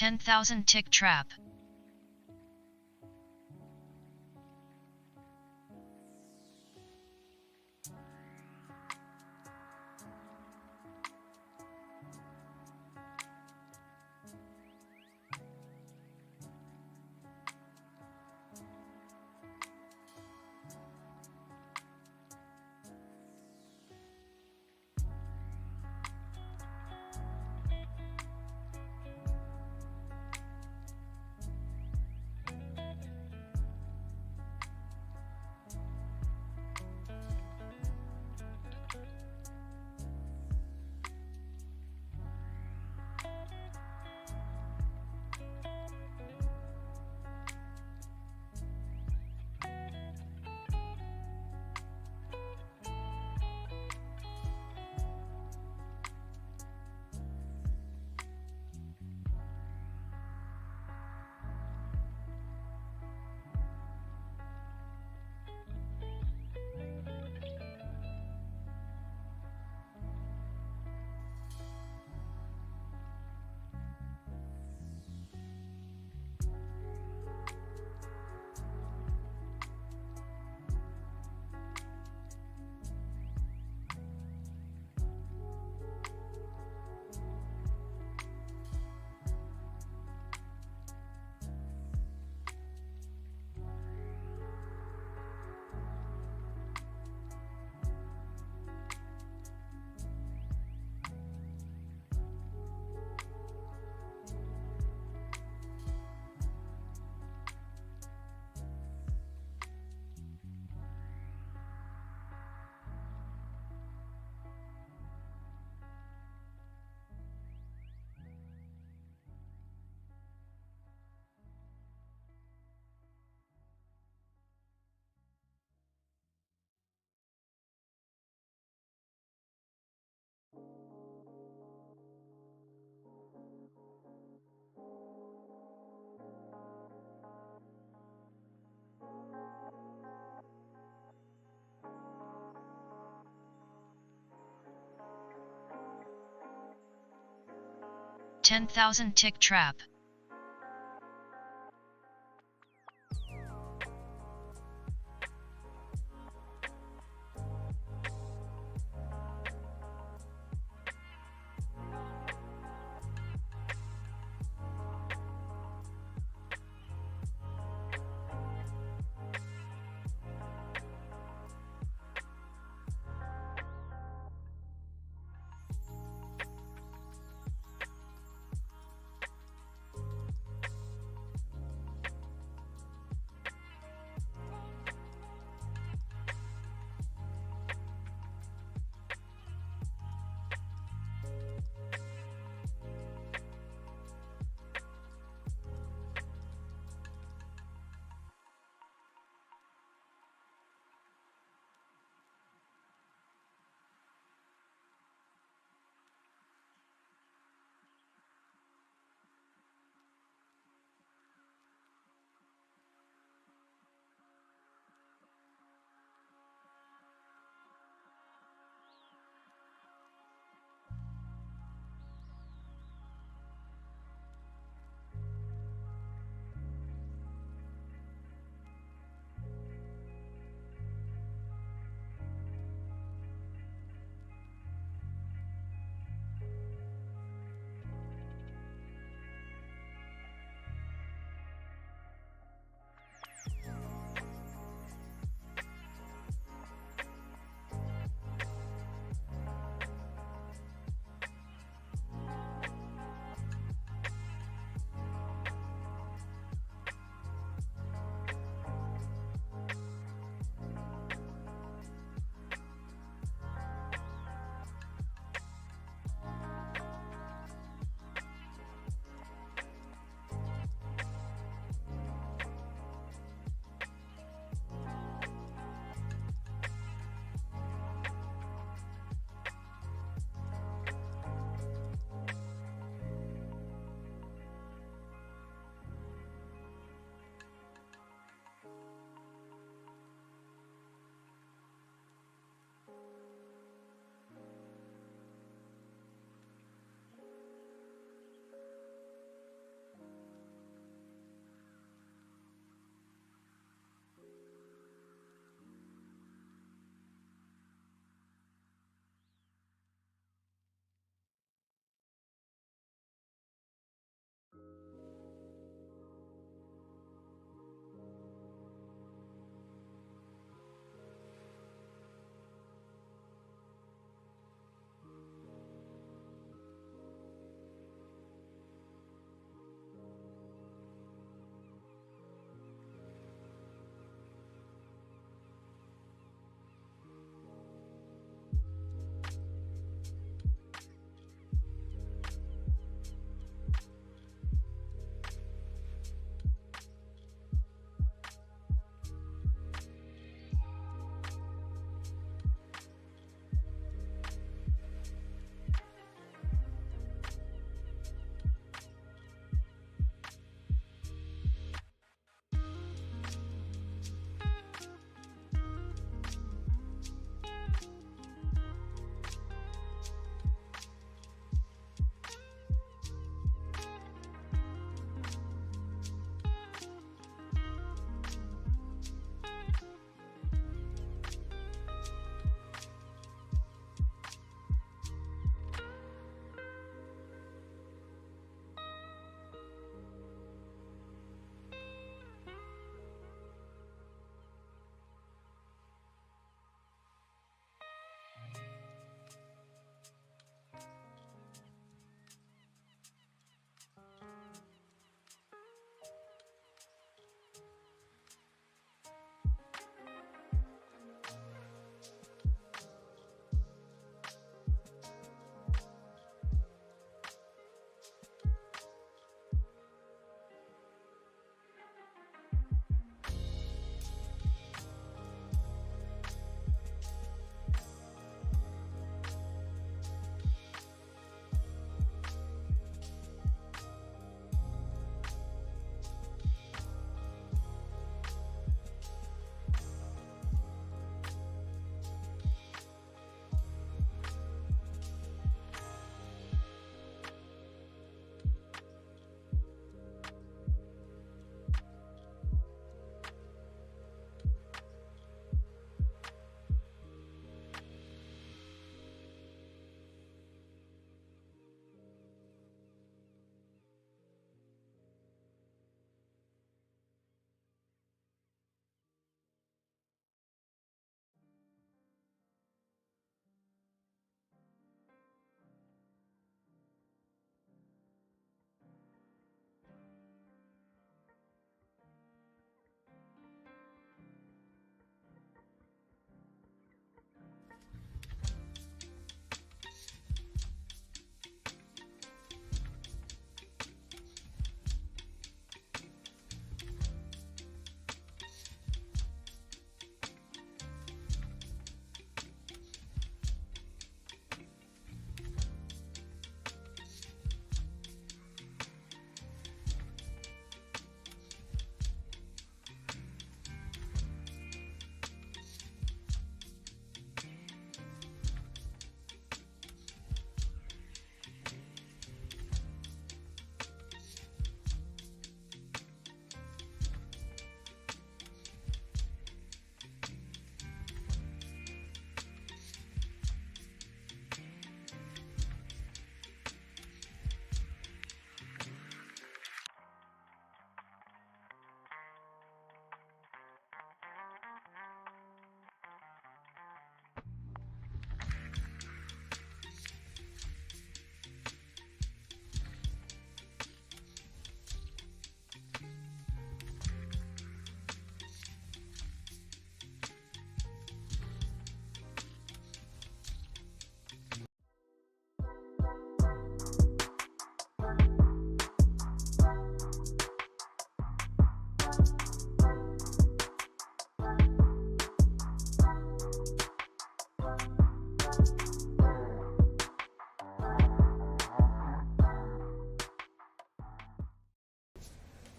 10,000 tick trap. $10,000 tick trap.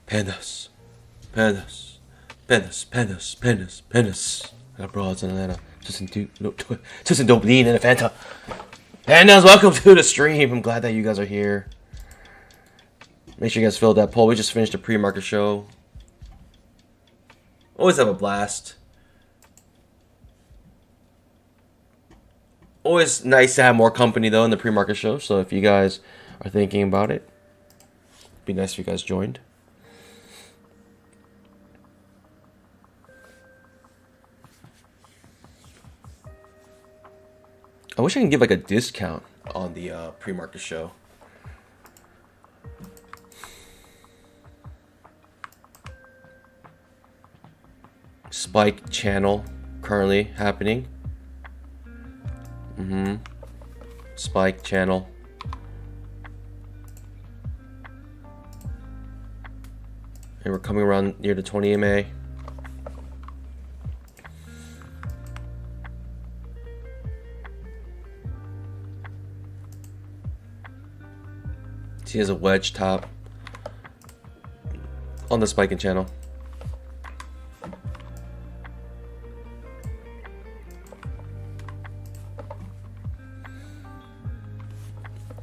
Pandas. Pandas. Pandas. Pandas. Pandas. Pandas. I got broads in Atlanta. Just don't lean in a Fanta. Pandas, welcome to the stream. I'm glad that you guys are here. Make sure you guys filled that poll. We just finished a pre-market show. Always have a blast. Always nice to have more company though in the pre-market show. So if you guys are thinking about it, it'd be nice if you guys joined. I wish I can give like a discount on the pre-market show. Spike channel currently happening. Spike channel. And we're coming around near the 20 MA. See, has a wedge top on the spiking channel.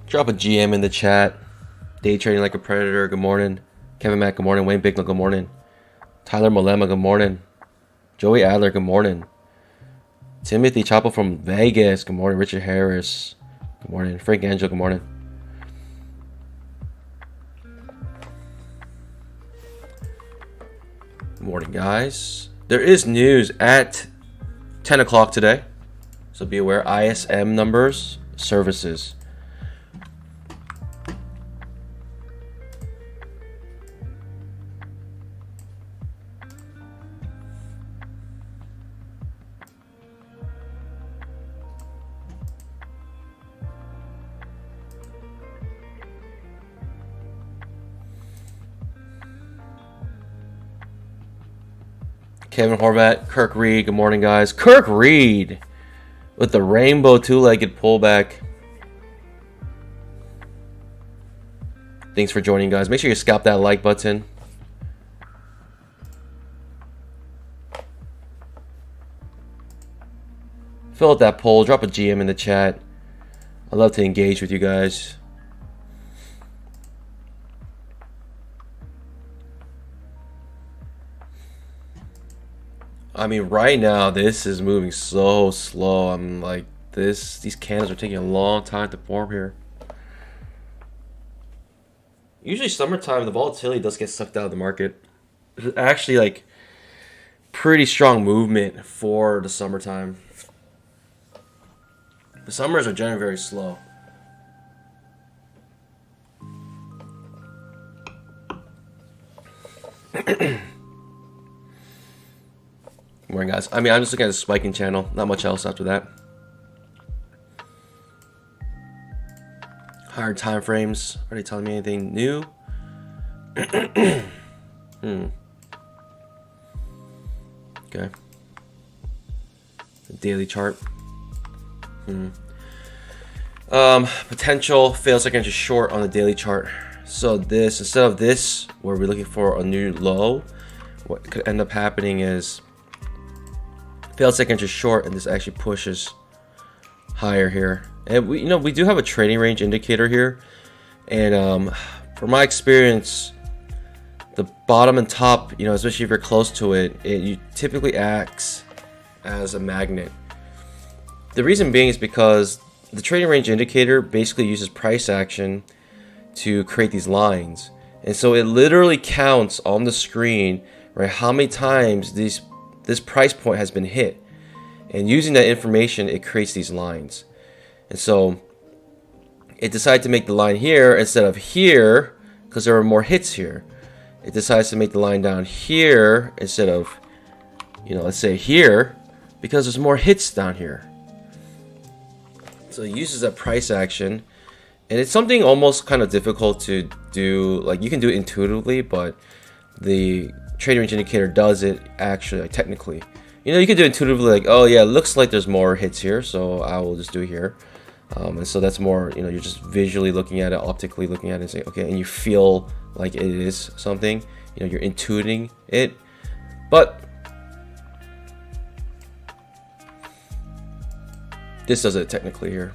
Drop a GM in the chat. Day trading like a predator. Good morning. Kevin Mack. Good morning. Wayne Bicknell. Good morning. Tyler Molema. Good morning. Joey Adler. Good morning. Timothy Chapo from Vegas. Good morning. Richard Harris. Good morning. Frank Angel. Good morning. Good morning, guys. There is news at 10 o'clock today. So be aware. ISM numbers. Services. Kevin Horvat, Kirk Reed, good morning, guys. Kirk Reed with the rainbow two-legged pullback. Thanks for joining, guys. Make sure you scalp that like button. Fill out that poll. Drop a GM in the chat. I'd love to engage with you guys. I mean, right now, this is moving so slow. I'm like, these candles are taking a long time to form here. Usually summertime, the volatility does get sucked out of the market. It's actually like pretty strong movement for the summertime. The summers are generally very slow. Good morning, guys. I mean, I'm just looking at the spiking channel. Not much else after that. Higher time frames. Are they telling me anything new? Okay. The daily chart. Potential fail second inch short on the daily chart. So this, instead of this, where we're looking for a new low, what could end up happening is failed second inch short, and this actually pushes higher here. And we do have a trading range indicator here, and from my experience, the bottom and top, especially if you're close to it, you typically acts as a magnet. The reason being is because the trading range indicator basically uses price action to create these lines, and so it literally counts on the screen, right, how many times this price point has been hit, and using that information, it creates these lines. And so it decided to make the line here instead of here because there were more hits here. It decides to make the line down here instead of, let's say here, because there's more hits down here. So it uses that price action, and it's something almost kind of difficult to do. Like, you can do it intuitively, but the trading range indicator does it actually, like, technically. You can do it intuitively, like, oh yeah, it looks like there's more hits here, so I will just do it here. And so that's more, you know, you're just visually looking at it, optically looking at it and saying, okay, and you feel like it is something, you know, you're intuiting it. But this does it technically here.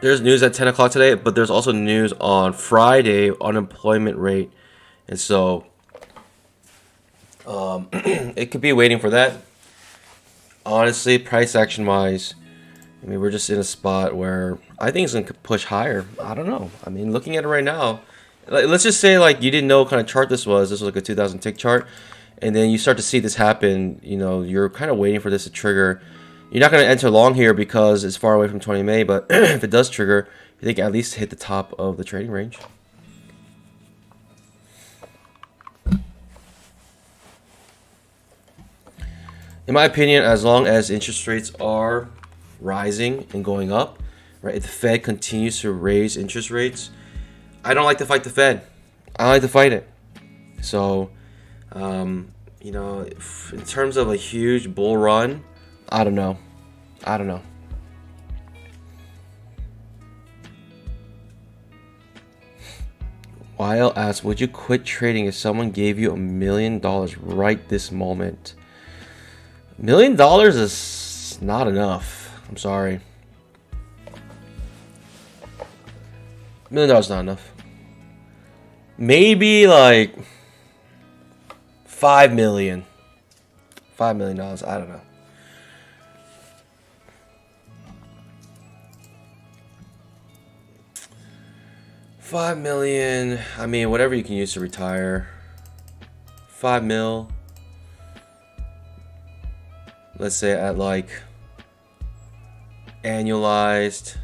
There's news at 10 o'clock today, but there's also news on Friday, unemployment rate. And so it could be waiting for that. Honestly, price action wise, I mean, we're just in a spot where I think it's going to push higher. I don't know. I mean, looking at it right now, like, let's just say like you didn't know what kind of chart this was. This was like a 2000 tick chart. And then you start to see this happen. You know, you're kind of waiting for this to trigger. You're not going to enter long here because it's far away from 20 May, but if it does trigger, you think at least hit the top of the trading range. In my opinion, as long as interest rates are rising and going up, right? If the Fed continues to raise interest rates, I don't like to fight the Fed. I like to fight it. So, you know, in terms of a huge bull run, I don't know. Weil asks, would you quit trading if someone gave you $1 million right this moment? $1 million is not enough. I'm sorry. $1 million is not enough. Maybe like $5 million. $5 million. I don't know. $5 million. I mean, whatever you can use to retire. 5 mil. Let's say at like annualized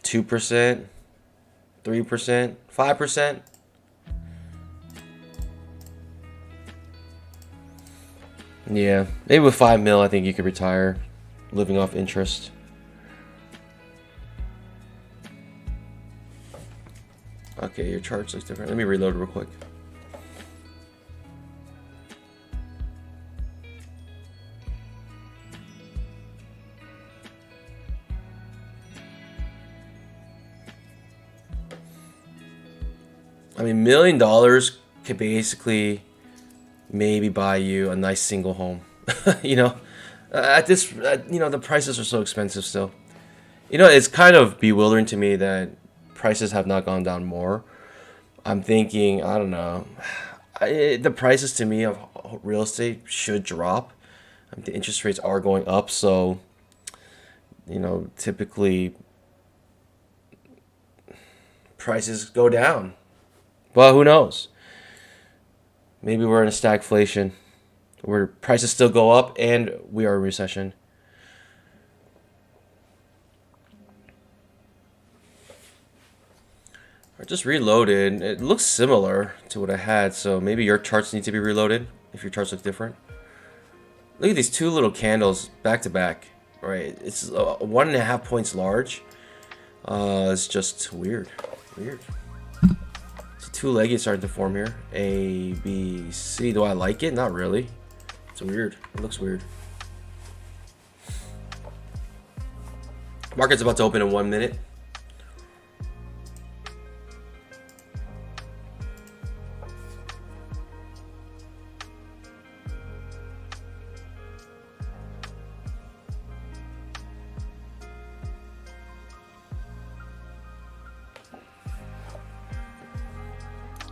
2%, 3%, 5%. Yeah, maybe with 5 mil, I think you could retire, living off interest. Okay, your charts looks different. Let me reload real quick. I mean, $1 million could basically maybe buy you a nice single home. You know, at this, you know, the prices are so expensive still. You know, it's kind of bewildering to me that prices have not gone down more. I'm thinking, I don't know, the prices to me of real estate should drop. I mean, the interest rates are going up, so, you know, typically prices go down. Well, who knows? Maybe we're in a stagflation where prices still go up and we are in recession. I just reloaded. It looks similar to what I had, so maybe your charts need to be reloaded if your charts look different. Look at these two little candles back to back. Right, it's 1.5 points large. It's just weird. It's a two-legged starting to form here. A, B, C. Do I like it? Not really. It's weird. It looks weird. Market's about to open in 1 minute.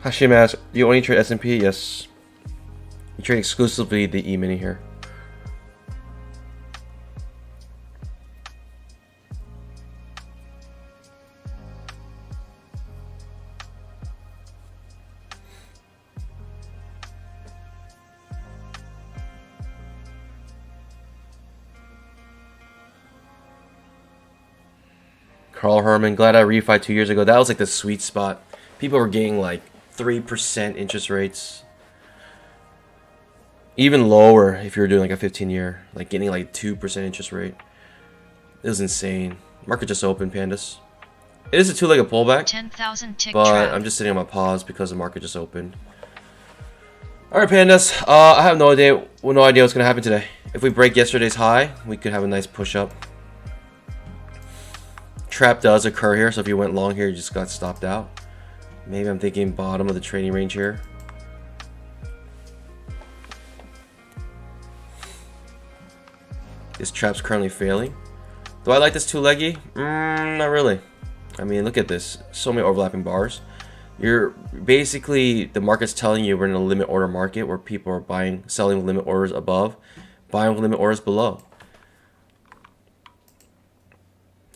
Hashim asks, do you only trade S&P? Yes. You trade exclusively the emini here. Carl Herman, glad I refied 2 years ago. That was like the sweet spot. People were getting like 3% interest rates. Even lower if you're doing like a 15-year, like getting like 2% interest rate. It was insane. Market just opened, pandas. It is a two-legged pullback, 10,000 tick but trap. I'm just sitting on my pause because the market just opened. All right, pandas. I have no idea what's gonna happen today. If we break yesterday's high, we could have a nice push up. Trap does occur here, so if you went long here, you just got stopped out. Maybe I'm thinking bottom of the trading range here. This trap's currently failing. Do I like this two-leggy? Not really. I mean, look at this. So many overlapping bars. You're basically, the market's telling you we're in a limit order market where people are selling limit orders above, buying limit orders below.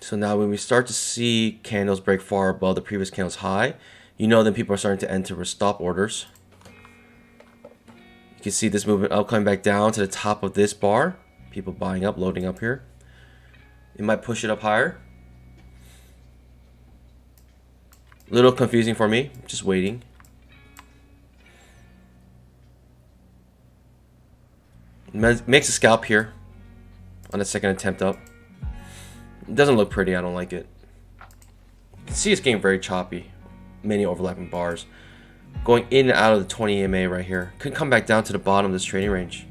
So now when we start to see candles break far above the previous candle's high, you know then people are starting to enter with stop orders. You can see this movement up, coming back down to the top of this bar. People buying up, loading up here. It might push it up higher. A little confusing for me, just waiting. Makes a scalp here on the second attempt up. It doesn't look pretty, I don't like it. You can see it's getting very choppy. Many overlapping bars. Going in and out of the 20 EMA right here. Could come back down to the bottom of this trading range.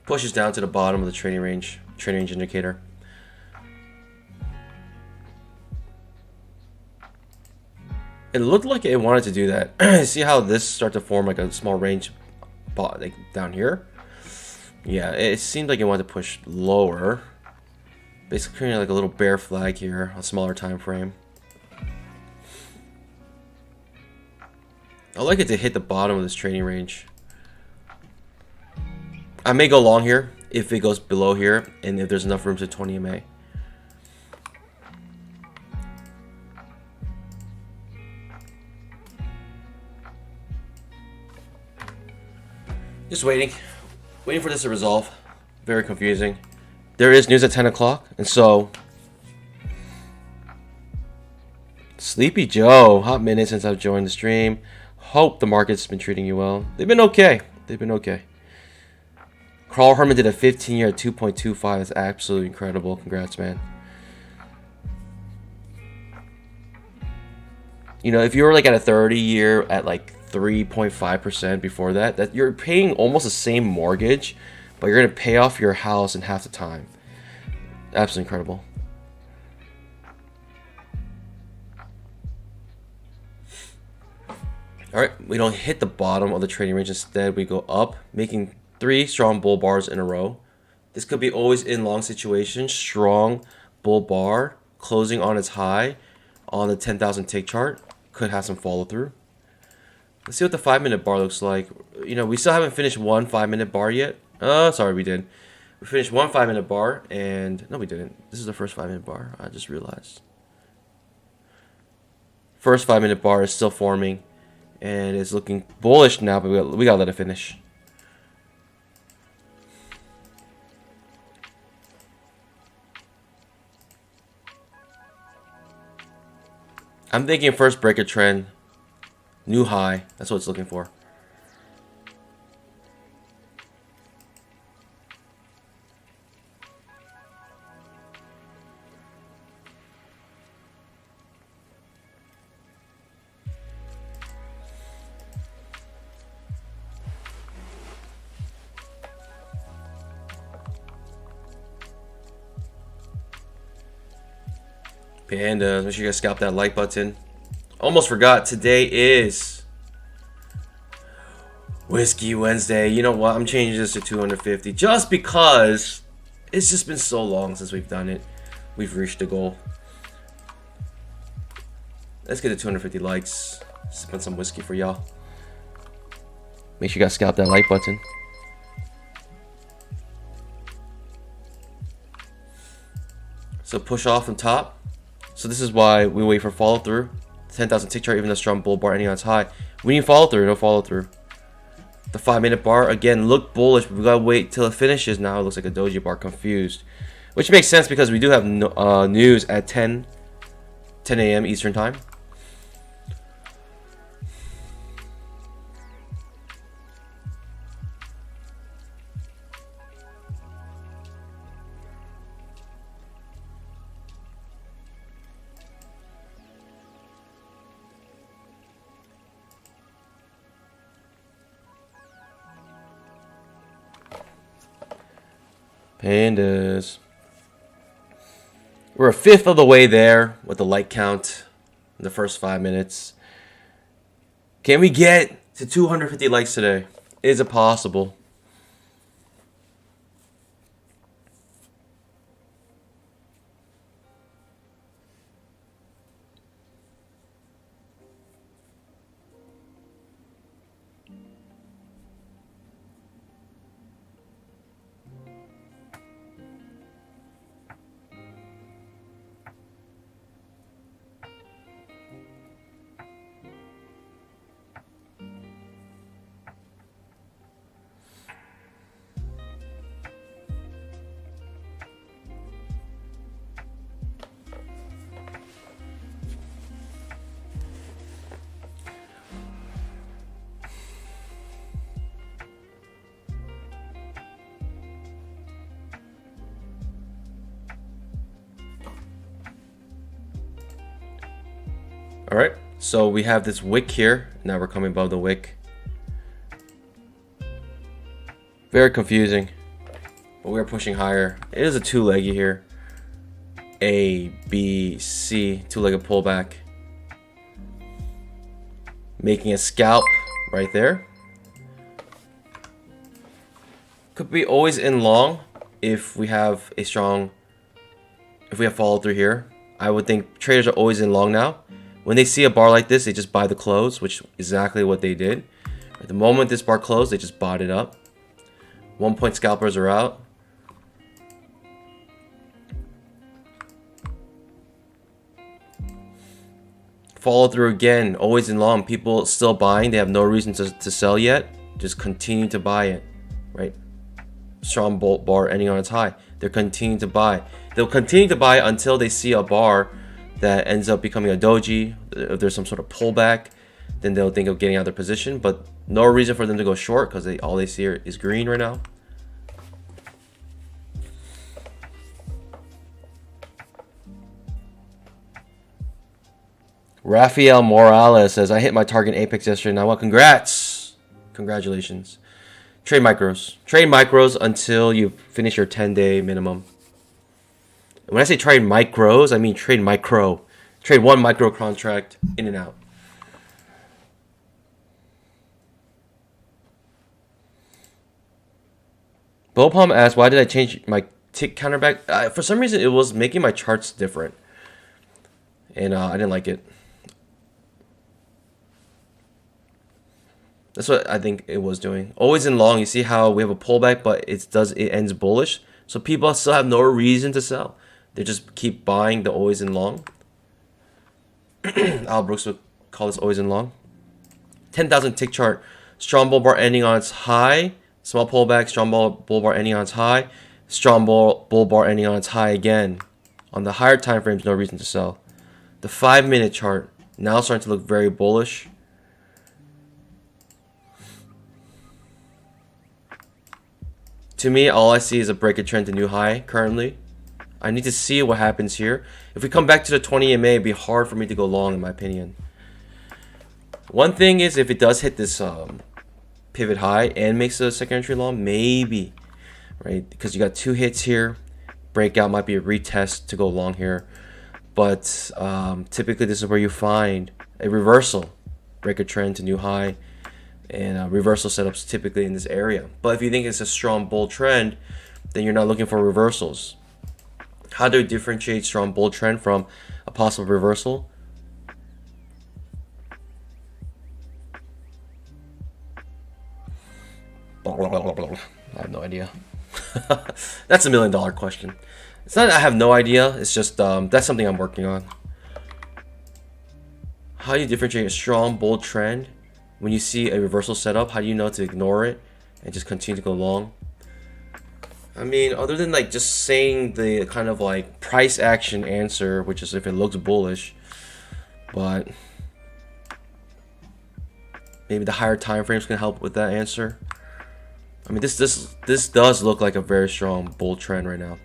Pushes down to the bottom of the trading range indicator. It looked like it wanted to do that. See how this started to form like a small range like down here? Yeah, it seemed like it wanted to push lower. Basically creating like a little bear flag here, a smaller time frame. I'd like it to hit the bottom of this trading range. I may go long here if it goes below here and if there's enough room to 20 MA. Just waiting for this to resolve. Very confusing. There is news at 10 o'clock, and so Sleepy Joe, hot minute since I've joined the stream. Hope the market's been treating you well. They've been okay. Carl Herman did a 15-year at 2.25. That's absolutely incredible. Congrats, man. You know, if you were like at a 30-year at like 3.5% before that you're paying almost the same mortgage, but you're gonna pay off your house in half the time. Absolutely incredible. All right, we don't hit the bottom of the trading range. Instead, we go up, making 3 strong bull bars in a row. This could be always in long situation. Strong bull bar closing on its high on the 10,000 tick chart. Could have some follow through. Let's see what the 5-minute bar looks like. You know, we still haven't finished one 5-minute bar yet. Sorry, we did. We finished one 5-minute bar, and no, we didn't. This is the first 5-minute bar. I just realized. First 5-minute bar is still forming, and it's looking bullish now, but we gotta let it finish. I'm thinking first break a trend. New high. That's what it's looking for. Pandas, make sure you guys scalp that like button. Almost forgot, today is Whiskey Wednesday. You know what? I'm changing this to 250 just because it's just been so long since we've done it. We've reached the goal. Let's get to 250 likes. Spend some whiskey for y'all. Make sure you guys scalp that like button. So push off on top. So this is why we wait for follow through. 10,000 tick chart, even a strong bull bar ending on its high. We need follow through, no follow through. The 5-minute bar again looked bullish, but we gotta wait till it finishes. Now it looks like a doji bar, confused, which makes sense because we do have news at 10 a.m. Eastern time. Pandas. We're a fifth of the way there with the like count in the first 5 minutes. Can we get to 250 likes today? Is it possible? All right, so we have this wick here. Now we're coming above the wick. Very confusing, but we're pushing higher. It is a two-leggy here. A, B, C, two-legged pullback. Making a scalp right there. Could be always in long if we have a strong, if we have follow through here. I would think traders are always in long now. When they see a bar like this, they just buy the close, which is exactly what they did. At the moment this bar closed, they just bought it up. 1 point scalpers are out. Follow through again, always in long. People still buying. They have no reason to sell yet. Just continue to buy it, right? Strong bolt bar ending on its high. They're continuing to buy. They'll continue to buy until they see a bar that ends up becoming a doji. If there's some sort of pullback, then they'll think of getting out of their position. But no reason for them to go short because all they see is green right now. Rafael Morales says, I hit my target apex yesterday. Now, well, congrats. Congratulations. Trade micros. Trade micros until you finish your 10-day minimum. When I say trade micros, I mean trade micro. Trade one micro contract in and out. Bopalm asked, why did I change my tick counter back? For some reason, it was making my charts different. And I didn't like it. That's what I think it was doing. Always in long, you see how we have a pullback, but it ends bullish. So people still have no reason to sell. They just keep buying the always in long. Al Brooks would call this always in long. 10,000 tick chart. Strong bull bar ending on its high. Small pullback. Strong bull bar ending on its high. Strong bull bar ending on its high again. On the higher time frames, no reason to sell. The 5-minute chart now starting to look very bullish. To me, all I see is a break of trend to new high currently. I need to see what happens here. If we come back to the 20 MA, it'd be hard for me to go long, in my opinion. One thing is, if it does hit this pivot high and makes a second entry long, maybe, right? Because you got 2 hits here. Breakout might be a retest to go long here. But typically, this is where you find a reversal. Break a trend to new high. And reversal setups typically in this area. But if you think it's a strong bull trend, then you're not looking for reversals. How do we differentiate strong bull trend from a possible reversal? I have no idea. That's $1 million question. It's not that I have no idea. It's just that's something I'm working on. How do you differentiate a strong bull trend when you see a reversal setup, how do you know to ignore it and just continue to go long? I mean, other than like just saying the kind of like price action answer, which is if it looks bullish, but maybe the higher time frames can help with that answer. I mean, this does look like a very strong bull trend right now.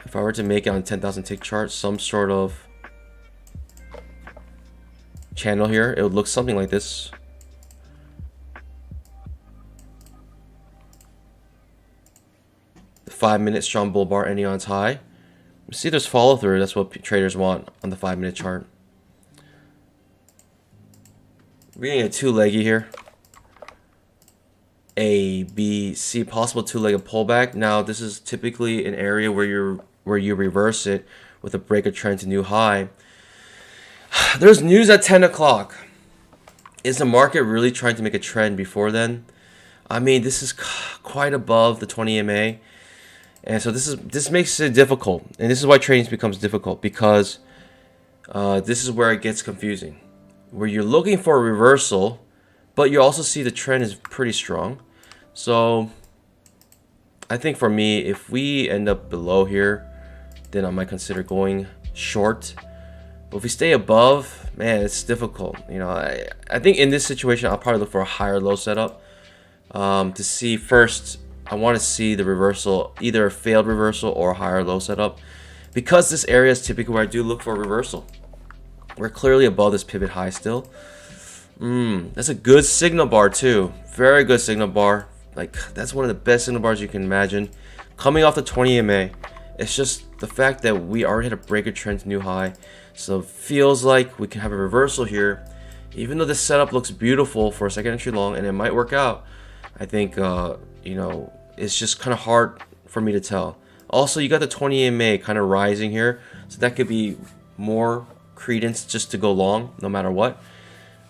If I were to make it on 10,000 tick chart, some sort of channel here, it would look something like this. The 5-minute strong bull bar ending on its high. See, there's follow through. That's what traders want on the 5-minute chart. We're getting a two-leggy here. A, B, C, possible two-legged pullback. Now, this is typically an area where you reverse it with a break of trend to new high. There's news at 10 o'clock. Is the market really trying to make a trend before then? I mean, this is quite above the 20 EMA, and so this makes it difficult, and this is why trading becomes difficult, because this is where it gets confusing, where you're looking for a reversal, but you also see the trend is pretty strong. So I think for me, if we end up below here, then I might consider going short. But if we stay above, man, it's difficult. You know, I think in this situation, I'll probably look for a higher low setup to see first. I want to see the reversal, either a failed reversal or a higher low setup, because this area is typically where I do look for a reversal. We're clearly above this pivot high still. That's a good signal bar too. Very good signal bar. Like, that's one of the best signal bars you can imagine. Coming off the 20 EMA, it's just the fact that we already had a breaker trend to new high. So it feels like we can have a reversal here. Even though this setup looks beautiful for a second entry long, and it might work out, I think, you know, it's just kind of hard for me to tell. Also, you got the 20 EMA kind of rising here. So that could be more credence just to go long, no matter what.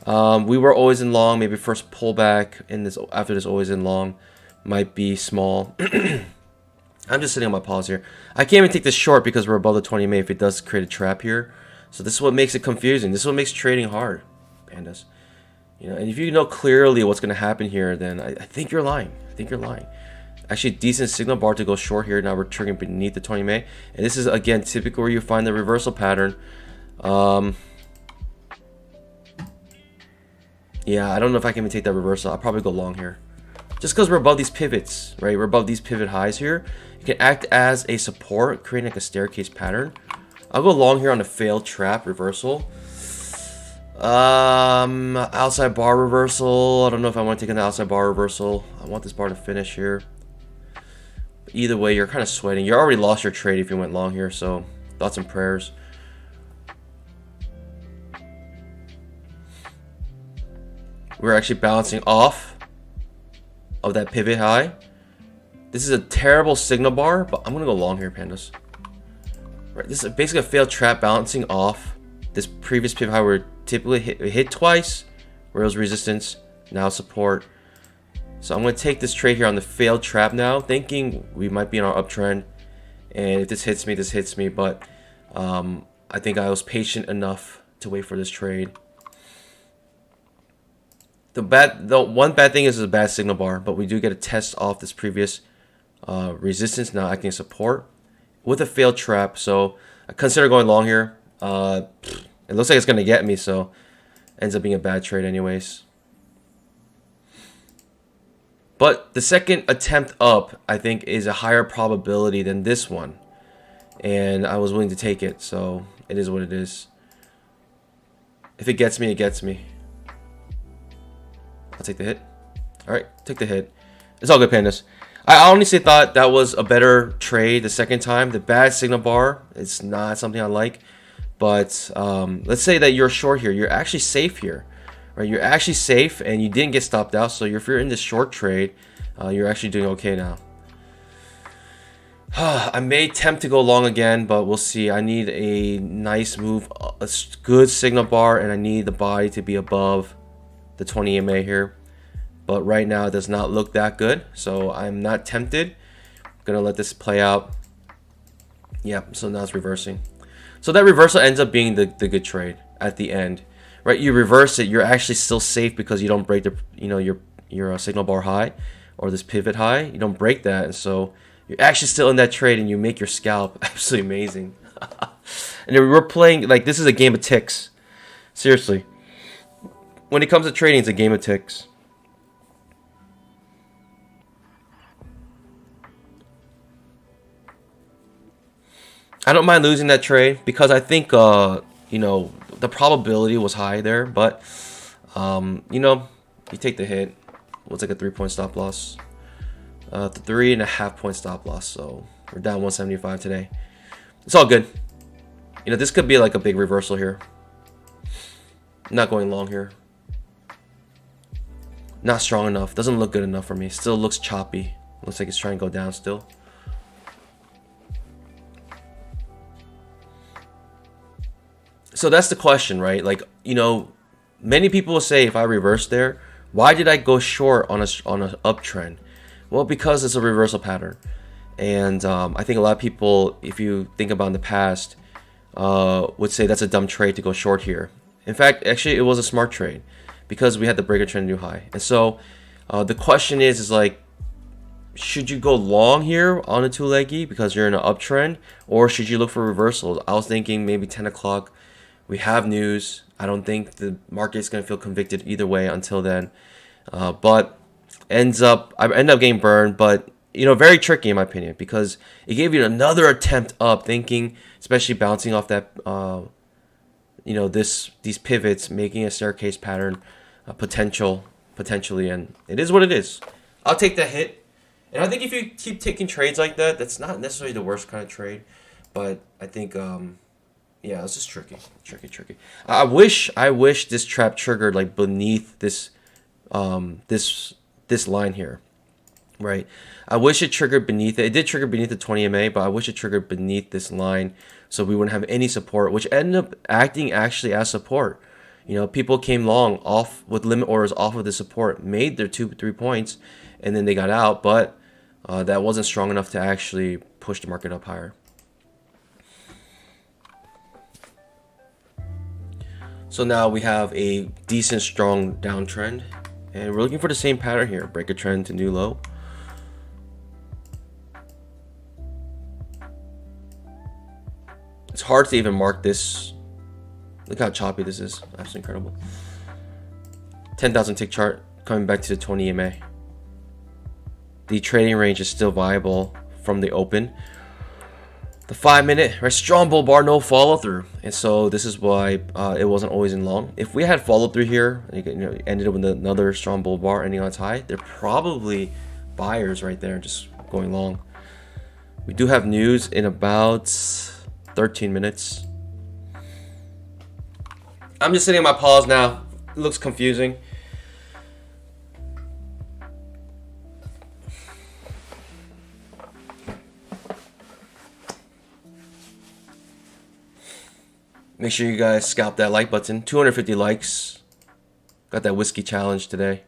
We were always in long. Maybe first pullback in this, after this always in long, might be small. I'm just sitting on my pause here. I can't even take this short because we're above the 20 EMA if it does create a trap here. So this is what makes it confusing. This is what makes trading hard, pandas. You know, and if you know clearly what's going to happen here, then I think you're lying. I think you're lying. Actually, decent signal bar to go short here. Now we're triggering beneath the 20 EMA, and this is again typically where you find the reversal pattern. Yeah, I don't know if I can even take that reversal. I'll probably go long here. Just because we're above these pivots, right? We're above these pivot highs here. It can act as a support, creating like a staircase pattern. I'll go long here on a failed trap reversal. Outside bar reversal. I don't know if I want to take an outside bar reversal. I want this bar to finish here. But either way, you're kind of sweating. You already lost your trade if you went long here, so thoughts and prayers. We're actually bouncing off of that pivot high. This is a terrible signal bar, but I'm gonna go long here, pandas. Right, this is basically a failed trap bouncing off this previous pivot high where typically hit twice, where it was resistance, now support. So I'm gonna take this trade here on the failed trap now, thinking we might be in our uptrend. And if this hits me, this hits me. But I think I was patient enough to wait for this trade. The one bad thing is a bad signal bar, but we do get a test off this previous resistance now acting as support with a failed trap. So I consider going long here. It looks like it's gonna get me, so ends up being a bad trade anyways. But the second attempt up, I think, is a higher probability than this one, and I was willing to take it. So it is what it is. If it gets me, it gets me. I'll take the hit. Alright, take the hit. It's all good, pandas. I honestly thought that was a better trade the second time. The bad signal bar, it's not something I like. But let's say that you're short here. You're actually safe here. Right? You're actually safe and you didn't get stopped out. So if you're in this short trade, you're actually doing okay now. I may attempt to go long again, but we'll see. I need a nice move, a good signal bar, and I need the body to be above the 20 EMA here. But right now it does not look that good, so I'm not tempted. I'm gonna let this play out. Yeah, so now it's reversing. So that reversal ends up being the good trade at the end. right? You reverse it, you're actually still safe because you don't break the, your signal bar high or this pivot high. You don't break that, and so you're actually still in that trade, and you make your scalp absolutely amazing. And we're playing like this is a game of ticks. Seriously, when it comes to trading, it's a game of ticks. I don't mind losing that trade because I think the probability was high there, but you take the hit. What's like a 3-point stop loss? 3.5-point stop loss. So we're down 175 today. It's all good. This could be like a big reversal here. Not going long here. Not strong enough. Doesn't look good enough for me. Still looks choppy. Looks like it's trying to go down still. So that's the question, right? Like, many people will say if I reverse there, why did I go short on a uptrend? Well, because it's a reversal pattern. And I think a lot of people, if you think about in the past, would say that's a dumb trade to go short here. In fact, actually, it was a smart trade because we had the breaker trend new high. And so the question is like, should you go long here on a two-leggy because you're in an uptrend, or should you look for reversals? I was thinking maybe 10 o'clock. We have news. I don't think the market's going to feel convicted either way until then. But I end up getting burned, but very tricky in my opinion because it gave you another attempt up, thinking, especially bouncing off that, these pivots, making a staircase pattern potentially, and it is what it is. I'll take that hit, and I think if you keep taking trades like that, that's not necessarily the worst kind of trade, but I think yeah, it's just tricky. I wish this trap triggered like beneath this this line here, right? I wish it triggered beneath it. It did trigger beneath the 20 MA, but I wish it triggered beneath this line so we wouldn't have any support, which ended up acting actually as support. People came long off with limit orders off of the support, made their 2-3 points, and then they got out, but that wasn't strong enough to actually push the market up higher. So now we have a decent strong downtrend, and we're looking for the same pattern here, break a trend to new low. It's hard to even mark this. Look how choppy this is. Absolutely incredible. 10,000 tick chart coming back to the 20 EMA. The trading range is still viable from the open. The 5-minute, right, strong bull bar, no follow through, and so this is why it wasn't always in long. If we had follow through here, ended up with another strong bull bar ending on its high, they're probably buyers right there, just going long. We do have news in about 13 minutes. I'm just sitting on my pause now. It looks confusing. Make sure you guys scalp that like button. 250 likes. Got that whiskey challenge today.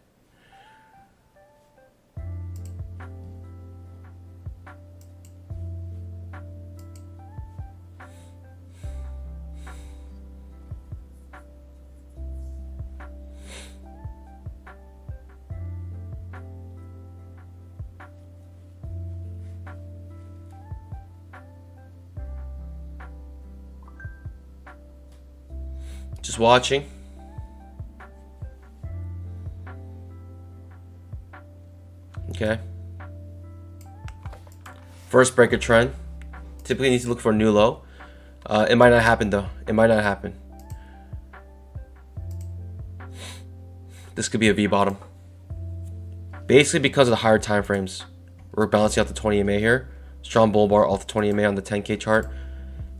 Just watching. Okay. First break a trend. Typically need to look for a new low. It might not happen though. It might not happen. This could be a V bottom. Basically because of the higher time frames. We're balancing out the 20 EMA here. Strong bull bar off the 20 EMA on the 10K chart.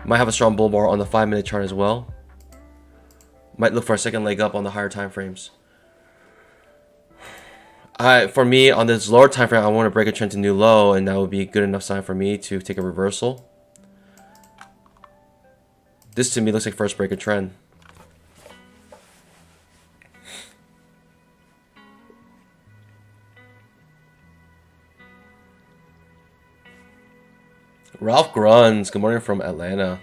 Might have a strong bull bar on the 5-minute chart as well. Might look for a second leg up on the higher time frames. For me, on this lower time frame, I want to break a trend to new low, and that would be a good enough sign for me to take a reversal. This to me looks like first break a trend. Ralph Gruns, good morning from Atlanta.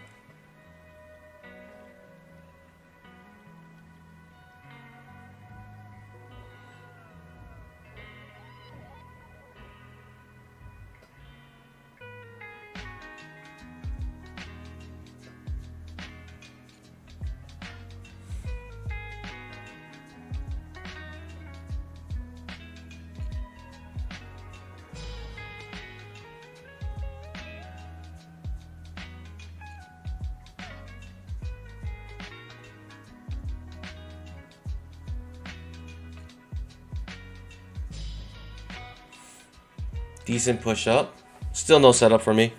Decent push up. Still no setup for me.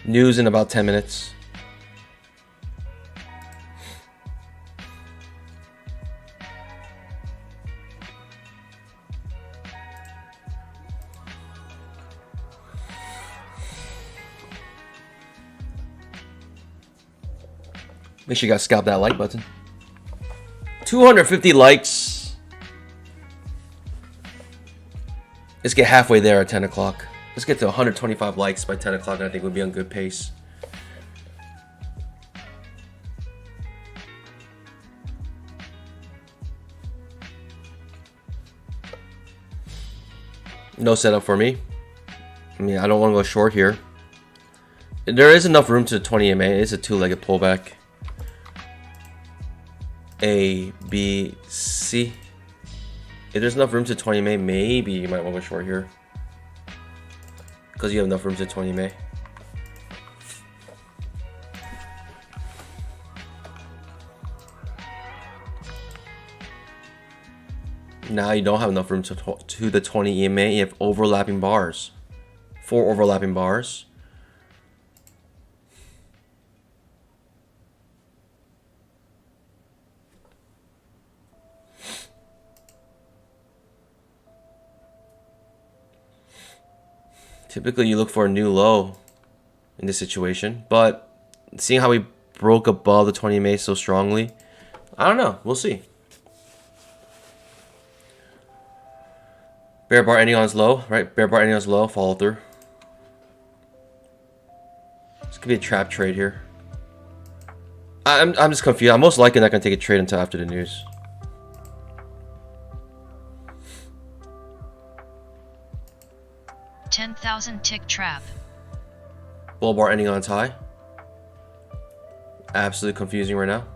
News in about 10 minutes. Make sure you guys scalp that like button. 250 likes. Let's get halfway there at 10 o'clock. Let's get to 125 likes by 10 o'clock, and I think we'll be on good pace. No setup for me. I mean, I don't want to go short here. There is enough room to 20 EMA. It's a two-legged pullback. A, B, C. If there's enough room to 20 EMA, maybe you might want to go short here, because you have enough room to 20 EMA. Now you don't have enough room to the 20 EMA. You have overlapping bars. 4 overlapping bars. Typically, you look for a new low in this situation, but seeing how we broke above the 20 EMA so strongly, I don't know. We'll see. Bear bar ending on its low, right? Bear bar ending on its low, follow through. This could be a trap trade here. I'm just confused. I'm most likely not going to take a trade until after the news. $10,000 tick trap. Bull bar ending on its high. Absolutely confusing right now.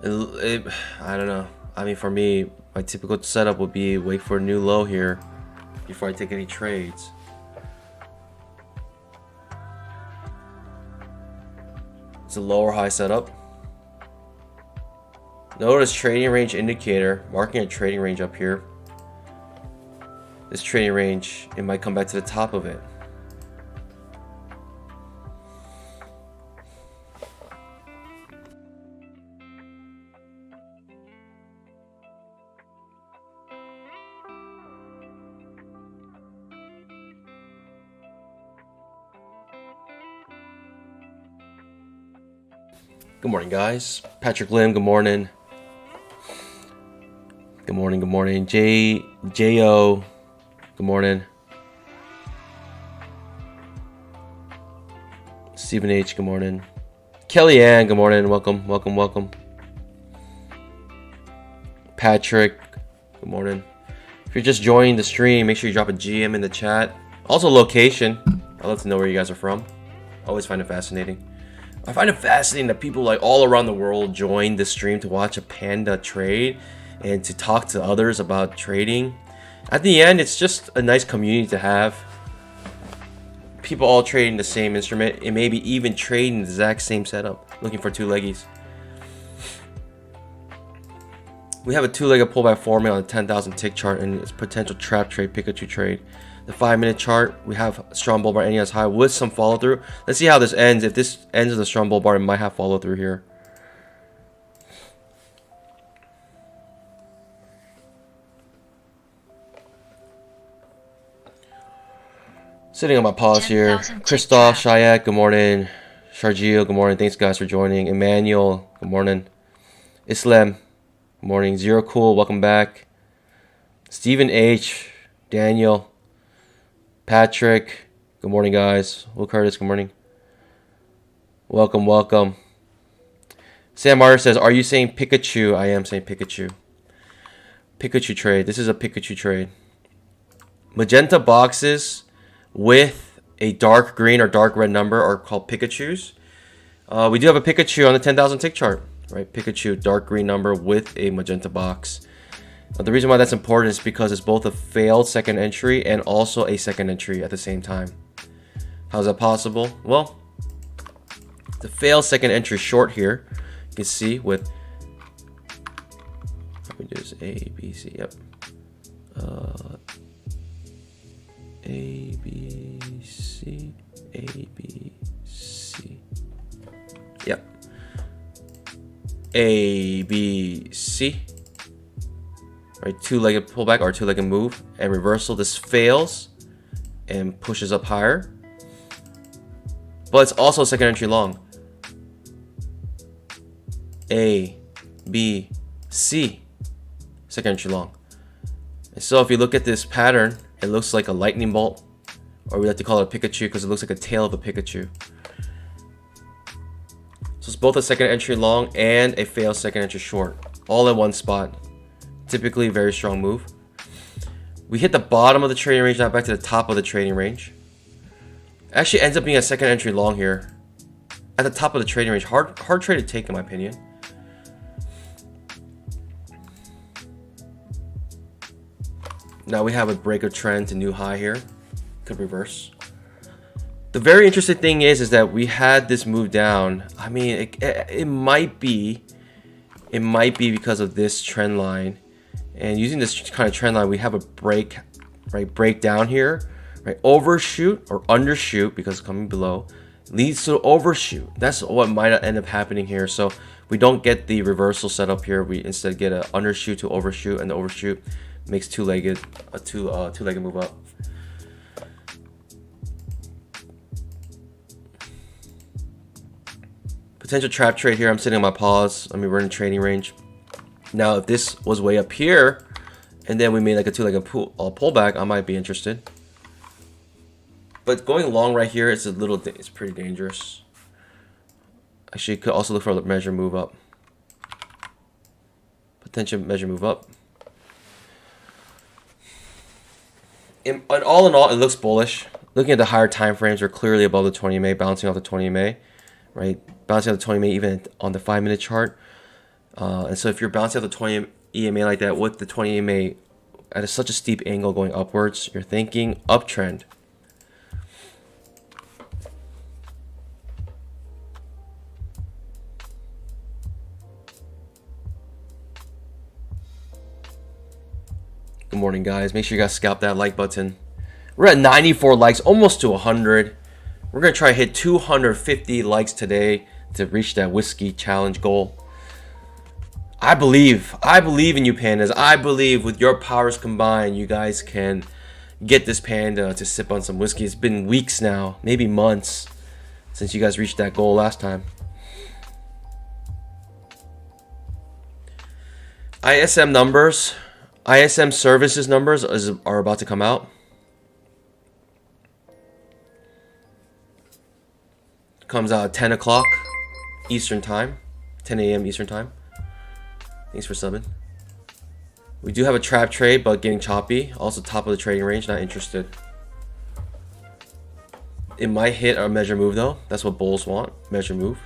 I don't know. I mean, for me, my typical setup would be wait for a new low here before I take any trades. It's a lower high setup. Notice trading range indicator, marking a trading range up here. This trading range, it might come back to the top of it. Good morning, guys. Patrick Lim, good morning. Good morning, good morning. J.O., good morning. Stephen H., good morning. Kellyanne, good morning. Welcome, welcome, welcome. Patrick, good morning. If you're just joining the stream, make sure you drop a GM in the chat. Also, location. I'd love to know where you guys are from. Always find it fascinating. I find it fascinating that people like all around the world join the stream to watch a panda trade and to talk to others about trading. At the end, it's just a nice community to have. People all trading the same instrument and maybe even trading the exact same setup, looking for two leggies. We have a two-legged pullback forming on the 10,000 tick chart and its potential trap trade, Pikachu trade. The 5-minute chart, we have a strong bull bar ending as high with some follow through. Let's see how this ends. If this ends with a strong bull bar, it might have follow through here. Sitting on my pause here. Christoph, Shayak, good morning. Sharjil, good morning. Thanks guys for joining. Emmanuel, good morning. Islam, good morning. Zero Cool, welcome back. Stephen H, Daniel, Patrick, good morning guys. Will Curtis, good morning. Welcome, welcome. Sam Martyr says, are you saying Pikachu? I am saying Pikachu. Pikachu trade. This is a Pikachu trade. Magenta boxes with a dark green or dark red number are called Pikachus. We do have a Pikachu on the 10,000 tick chart, right? Pikachu, dark green number with a magenta box. The reason why that's important is because it's both a failed second entry and also a second entry at the same time. How's that possible? Well, the failed second entry short here, you can see with we do this? A, B, C. Yep. A, B, C. A, B, C. Yep. A, B, C. Right, two-legged pullback or two-legged move and reversal. This fails and pushes up higher, but it's also second entry long. A, B, C, second entry long. And so if you look at this pattern, it looks like a lightning bolt, or we like to call it a Pikachu because it looks like a tail of a Pikachu. So it's both a second entry long and a failed second entry short, all in one spot. Typically a very strong move. We hit the bottom of the trading range, now back to the top of the trading range. Actually ends up being a second entry long here. At the top of the trading range. Hard trade to take in my opinion. Now we have a break of trend to new high here. Could reverse. The very interesting thing is that we had this move down. I mean, it might be because of this trend line. And using this kind of trend line, we have a break down here, right? Overshoot or undershoot because it's coming below leads to overshoot. That's what might end up happening here. So we don't get the reversal set up here. We instead get an undershoot to overshoot, and the overshoot makes two-legged move up. Potential trap trade here. I'm sitting on my pause. I mean, we're in trading range. Now, if this was way up here, and then we made like a two-legged pullback, I might be interested. But going long right here, it's pretty dangerous. Actually, you could also look for a measure move up. Potential measure move up. And all in all, it looks bullish. Looking at the higher time frames, we're clearly above the 20 EMA, bouncing off the 20 EMA, right? Bouncing off the 20 EMA even on the 5-minute chart. And so if you're bouncing off the 20 EMA like that with the 20 EMA at such a steep angle going upwards, you're thinking uptrend. Good morning, guys. Make sure you guys scalp that like button. We're at 94 likes, almost to 100. We're going to try to hit 250 likes today to reach that whiskey challenge goal. I believe in you, pandas. I believe with your powers combined, you guys can get this panda to sip on some whiskey. It's been weeks now, maybe months, since you guys reached that goal last time. ISM numbers, ISM services numbers are about to come out. Comes out at 10 o'clock Eastern time, 10 a.m. Eastern time. Thanks for subbing. We do have a trap trade, but getting choppy. Also top of the trading range, not interested. It might hit our measure move though. That's what bulls want, measure move.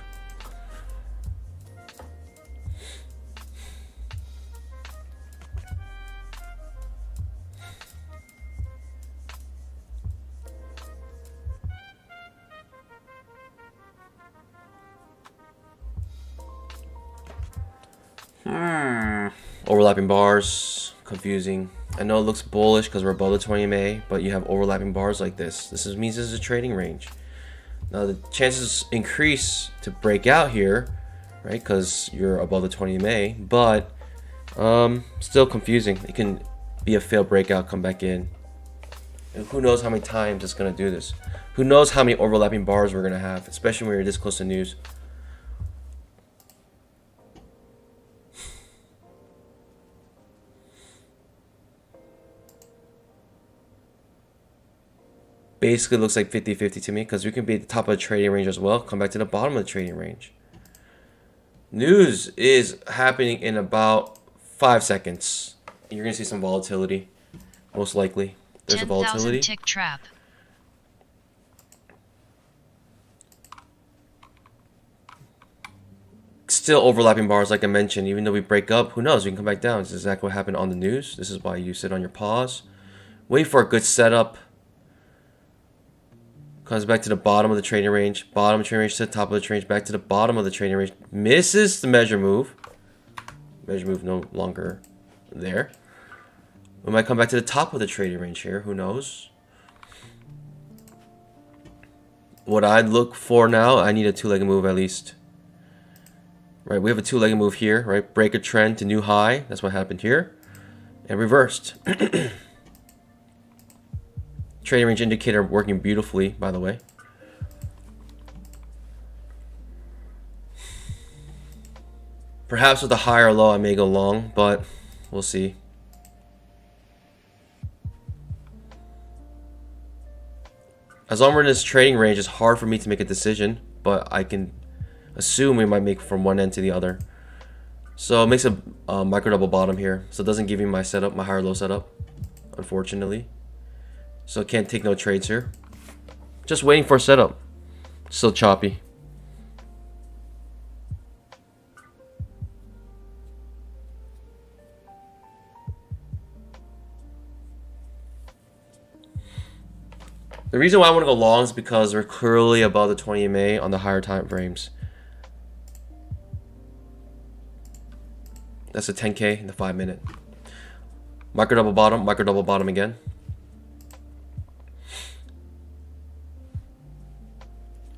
Overlapping bars, confusing. I know it looks bullish because we're above the 20 MA, but you have overlapping bars like this. Means this is a trading range. Now the chances increase to break out here, right? Because you're above the 20 MA, but still confusing. It can be a failed breakout, come back in. And who knows how many times it's gonna do this? Who knows how many overlapping bars we're gonna have, especially when you're this close to news. Basically looks like 50-50 to me because we can be at the top of the trading range as well, come back to the bottom of the trading range. News is happening in about 5 seconds. You're gonna see some volatility, most likely. There's a volatility. 10,000 tick trap. Still overlapping bars, like I mentioned. Even though we break up, who knows? We can come back down. This is exactly what happened on the news. This is why you sit on your pause, wait for a good setup. Comes back to the bottom of the trading range. Bottom of the trading range to the top of the trading range. Back to the bottom of the trading range. Misses the measure move. Measure move no longer there. We might come back to the top of the trading range here. Who knows? What I'd look for now, I need a two-legged move at least. Right, we have a two-legged move here, right? Break a trend to new high. That's what happened here. And reversed. Trading range indicator working beautifully, by the way. Perhaps with a higher low, I may go long, but we'll see. As long as we're in this trading range, it's hard for me to make a decision, but I can assume we might make from one end to the other. So it makes a micro double bottom here. So it doesn't give me my setup, my higher low setup, unfortunately. So I can't take no trades here. Just waiting for a setup. Still choppy. The reason why I want to go long is because we're clearly above the 20 EMA on the higher time frames. That's a 10K in the 5-minute. Micro double bottom again.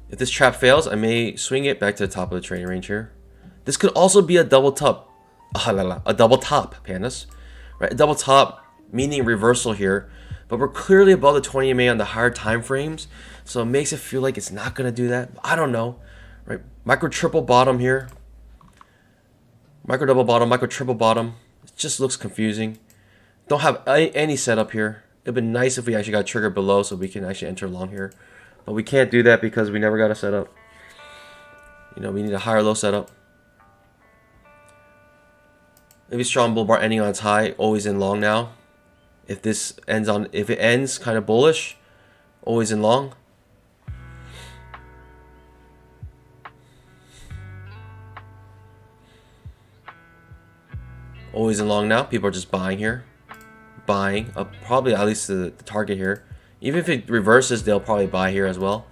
If this trap fails, I may swing it back to the top of the trading range here. This could also be a double top. A double top, pandas. Right? A double top, meaning reversal here. But we're clearly above the 20 EMA on the higher time frames. So it makes it feel like it's not going to do that. I don't know. Right? Micro triple bottom here. Micro double bottom, micro triple bottom. It just looks confusing. Don't have any setup here. It'd been nice if we actually got triggered below so we can actually enter long here. But we can't do that because we never got a setup. You know, we need a higher low setup. Maybe strong bull bar ending on its high, always in long now. If it ends kind of bullish, always in long. Always in long now. People are just buying here. Buying up probably at least the target here. Even if it reverses, they'll probably buy here as well.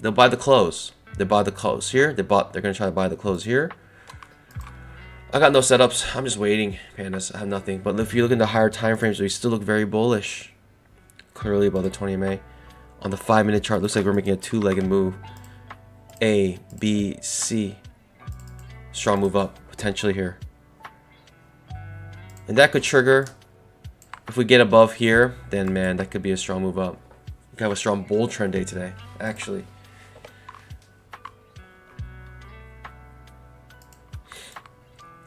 They'll buy the close. They buy the close here. They're gonna try to buy the close here. I got no setups. I'm just waiting, pandas. I have nothing. But if you look in the higher time frames, we still look very bullish. Clearly above the 20 EMA. On the 5-minute chart, looks like we're making a two-legged move. A, B, C. Strong move up, potentially here. And that could trigger. If we get above here, then man, that could be a strong move up. We could have a strong bull trend day today, actually.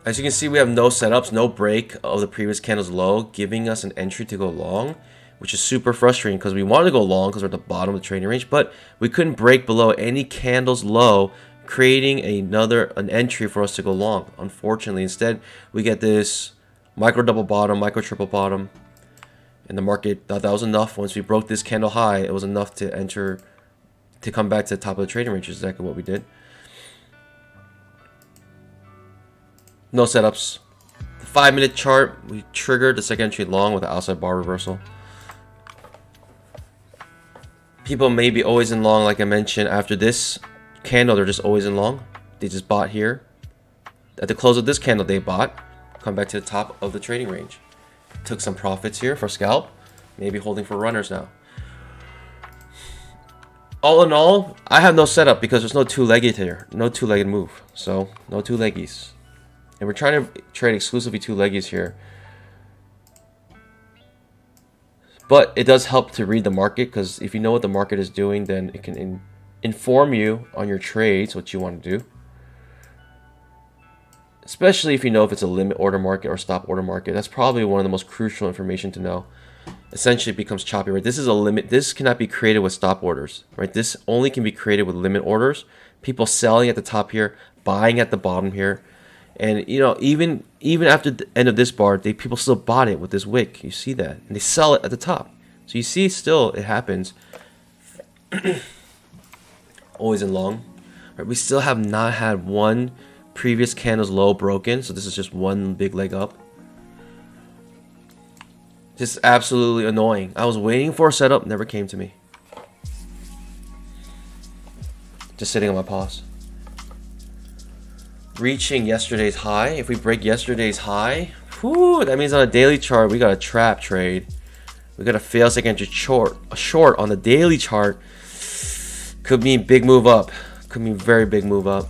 As you can see, we have no setups, no break of the previous candle's low, giving us an entry to go long, which is super frustrating because we wanted to go long because we're at the bottom of the trading range, but we couldn't break below any candle's low, creating an entry for us to go long. Unfortunately, instead, we get this micro double bottom, micro triple bottom, and the market thought that was enough. Once we broke this candle high, it was enough to enter, to come back to the top of the trading range, which is exactly what we did. No setups. The 5-minute chart, we triggered the second entry long with an outside bar reversal. People may be always in long, like I mentioned. After this candle, they're just always in long. They just bought here. At the close of this candle, they bought. Come back to the top of the trading range. Took some profits here for scalp. Maybe holding for runners now. All in all, I have no setup because there's no two-legged here. No two-legged move. So, no two-leggies. And we're trying to trade exclusively two-leggies here. But it does help to read the market, because if you know what the market is doing, then it can inform you on your trades, what you want to do. Especially if you know if it's a limit order market or stop order market. That's probably one of the most crucial information to know. Essentially, it becomes choppy, right? This is a limit. This cannot be created with stop orders, right? This only can be created with limit orders. People selling at the top here, buying at the bottom here. And you know, even after the end of this bar, people still bought it with this wick. You see that, and they sell it at the top. So you see, still it happens. Always in long. Right, we still have not had one previous candle's low broken, so this is just one big leg up. Just absolutely annoying. I was waiting for a setup, never came to me. Just sitting on my pause. Reaching yesterday's high. If we break yesterday's high, Whew, that means on a daily chart we got a trap trade. We got a fail-safe entry short on the daily chart. Could mean big move up. Could mean very big move up.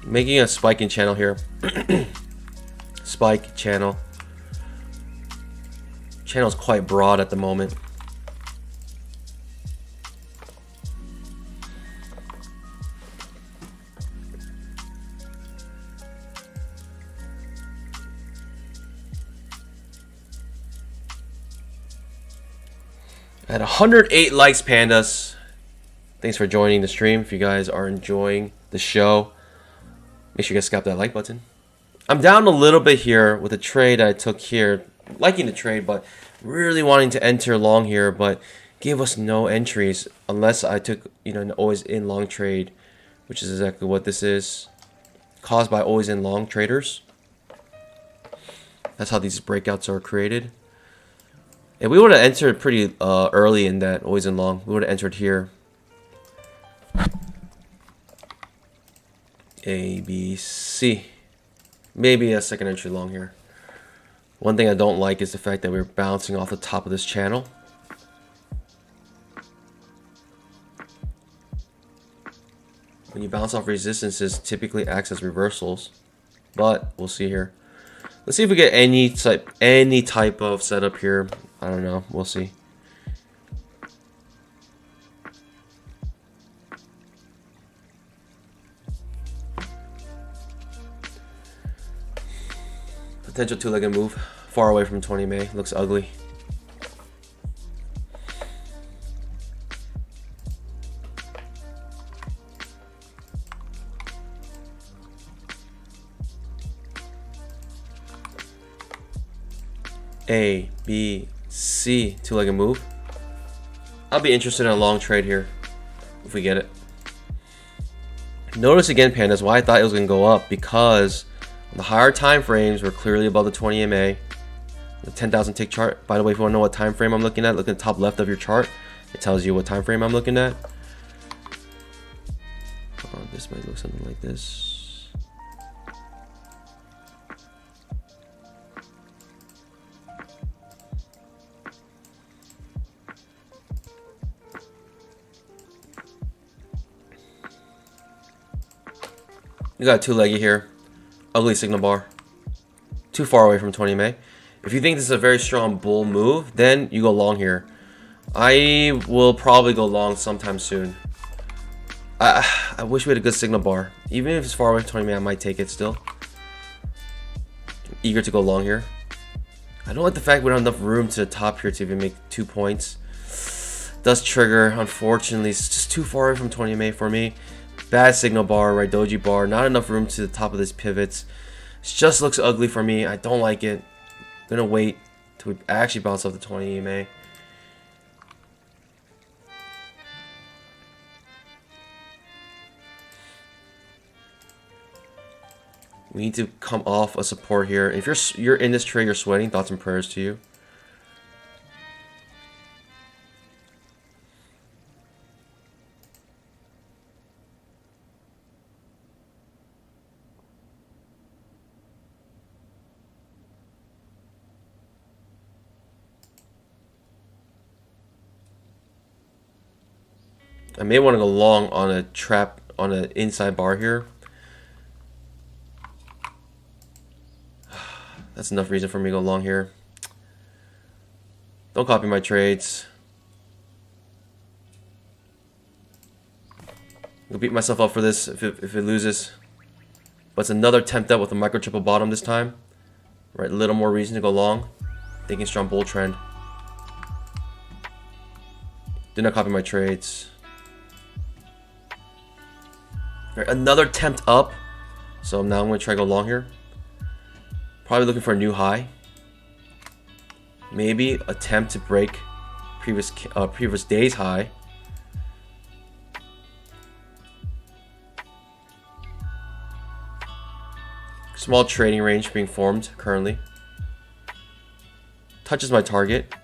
Making a spiking channel here. Spike channel. Channel is quite broad at the moment. At 108 likes, pandas. Thanks for joining the stream. If you guys are enjoying the show, make sure you guys scalp that like button. I'm down a little bit here with the trade I took here. Liking the trade, but really wanting to enter long here, but gave us no entries unless I took, you know, an always in long trade, which is exactly what this is. Caused by always in long traders. That's how these breakouts are created. And we would have entered pretty early in that always in long. We would have entered here. A, B, C. Maybe a second entry long here. One thing I don't like is the fact that we're bouncing off the top of this channel. When you bounce off resistances, typically acts as reversals. But we'll see here. Let's see if we get any type of setup here. I don't know. We'll see. Potential two-legged move. Far away from 20 MA. Looks ugly. A, B, C, two-legged move. I'll be interested in a long trade here if we get it. Notice again, pandas, why I thought it was going to go up, because the higher time frames were clearly above the 20 MA. The 10,000 tick chart. By the way, if you want to know what time frame I'm looking at, look at the top left of your chart. It tells you what time frame I'm looking at. This might look something like this. You got a two-leggy here. Ugly signal bar. Too far away from 20 MA. If you think this is a very strong bull move, then you go long here. I will probably go long sometime soon. I wish we had a good signal bar. Even if it's far away from 20 MA, I might take it still. I'm eager to go long here. I don't like the fact we don't have enough room to the top here to even make 2 points. Does trigger, unfortunately. It's just too far away from 20 MA for me. Bad signal bar, right doji bar, not enough room to the top of this pivots. It just looks ugly for me. I don't like it. I'm gonna wait till we actually bounce off the 20 EMA. We need to come off a support here. If you're in this trade, you're sweating. Thoughts and prayers to you. I may want to go long on a trap on an inside bar here. That's enough reason for me to go long here. Don't copy my trades. I'll beat myself up for this if it loses. But it's another attempt up with a micro triple bottom this time. Right, a little more reason to go long. Thinking strong bull trend. Do not copy my trades. Right, another attempt up. So now I'm going to try to go long here. Probably looking for a new high. Maybe attempt to break previous day's high. Small trading range being formed currently. Touches my target.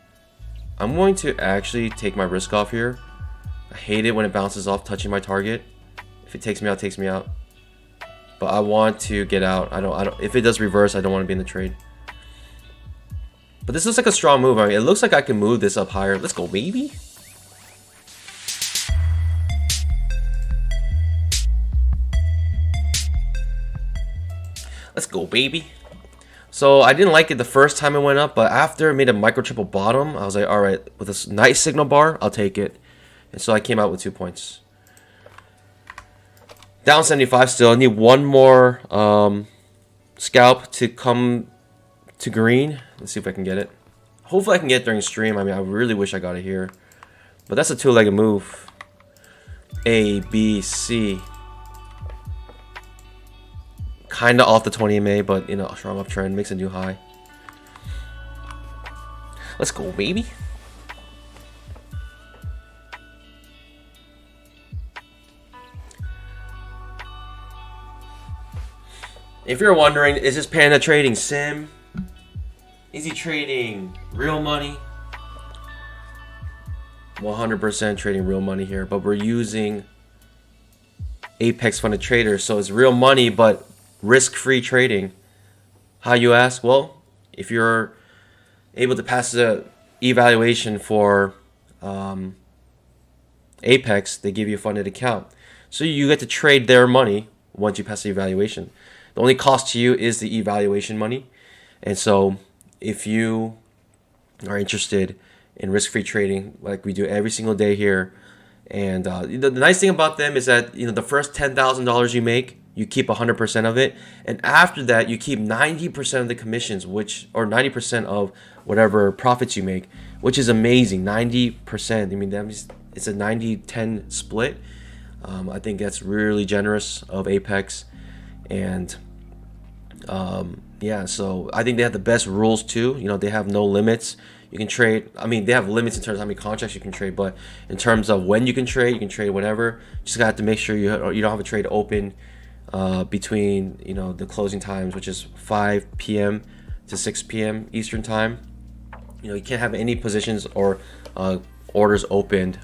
I'm going to actually take my risk off here. I hate it when it bounces off touching my target. If it takes me out, it takes me out. But I want to get out. I don't. If it does reverse, I don't want to be in the trade. But this looks like a strong move. I mean, it looks like I can move this up higher. Let's go, baby. Let's go, baby. So I didn't like it the first time it went up, but after it made a micro triple bottom, I was like, all right, with this nice signal bar, I'll take it. And so I came out with 2 points. Down 75 still. I need one more scalp to come to green. Let's see if I can get it. Hopefully I can get it during stream. I mean, I really wish I got it here. But that's a two-legged move. A, B, C. Kind of off the 20 MA, but you know, strong uptrend makes a new high. Let's go, baby. If you're wondering, is this Panda trading sim? Is he trading real money? 100% trading real money here, but we're using Apex funded traders, so it's real money, but risk-free trading. How, you ask? Well, if you're able to pass the evaluation for Apex, they give you a funded account. So you get to trade their money once you pass the evaluation. The only cost to you is the evaluation money. And so if you are interested in risk-free trading, like we do every single day here, and the nice thing about them is that, you know, the first $10,000 you make, you keep 100% of it, and after that you keep 90% of the commissions, or 90% of whatever profits you make, which is amazing. 90%. I mean, that means it's a 90-10 split. I think that's really generous of Apex, and yeah, so I think they have the best rules too. You know, they have no limits. You can trade. I mean, they have limits in terms of how many contracts you can trade, but in terms of when you can trade whenever. Just got to make sure you don't have a trade open between, you know, the closing times, which is 5 p.m. to 6 p.m. Eastern time. You know, you can't have any positions or orders opened.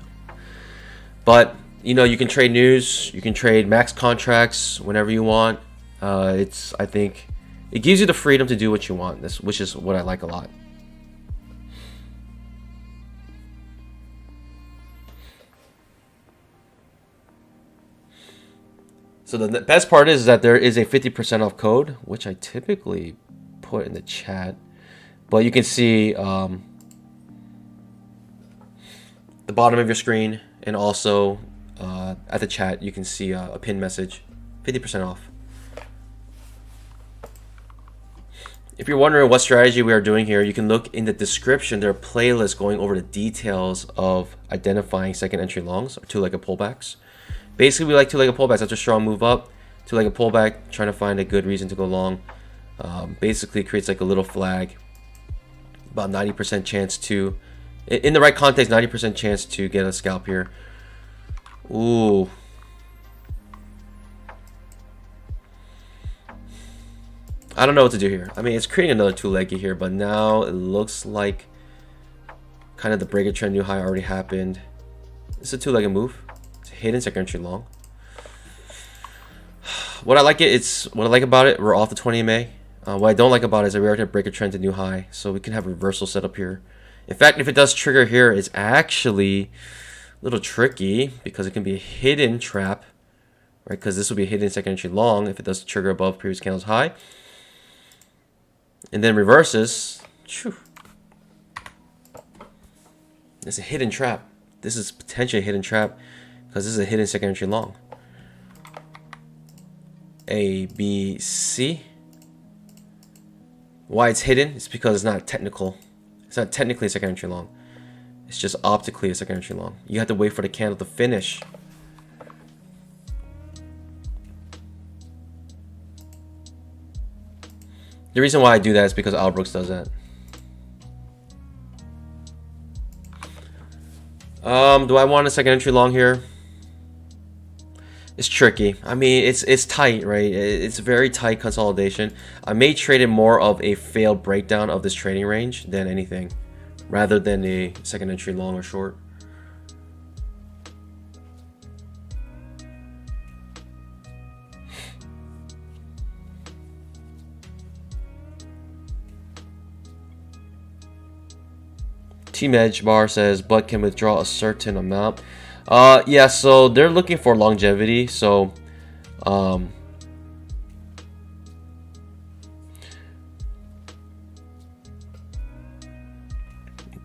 But you know, you can trade news, you can trade max contracts whenever you want. I think it gives you the freedom to do what you want. Which is what I like a lot. So the best part is that there is a 50% off code, which I typically put in the chat. But you can see the bottom of your screen, and also at the chat you can see a pinned message, 50% off. If you're wondering what strategy we are doing here, you can look in the description. There are playlists going over the details of identifying second entry longs or two-legged pullbacks. Basically, we like two-legged pullbacks. After a strong move up, two-legged pullback, trying to find a good reason to go long. Basically creates like a little flag. About 90% chance to, in the right context, 90% chance to get a scalp here. Ooh. I don't know what to do here. I mean, it's creating another two-leggy here, but now it looks like kind of the breaker trend new high already happened. It's a two-legged move. It's a hidden second entry long. What I like about it, we're off the 20 MA. What I don't like about it is that we already have breaker trend to new high, so we can have a reversal set up here. In fact, if it does trigger here, it's actually a little tricky because it can be a hidden trap, right? Because this will be a hidden second entry long if it does trigger above previous candle's high. And then reverses. Whew. It's a hidden trap. This is potentially a hidden trap because this is a hidden second entry long. A, B, C. Why it's hidden? It's because it's not technical. It's not technically a second entry long. It's just optically a second entry long. You have to wait for the candle to finish. The reason why I do that is because Al Brooks does that. Do I want a second entry long here? It's tricky. I mean, it's tight, right? It's very tight consolidation. I may trade it more of a failed breakdown of this trading range than anything, rather than a second entry long or short. Team Edge Bar says, but can withdraw a certain amount. Yeah, so they're looking for longevity. So,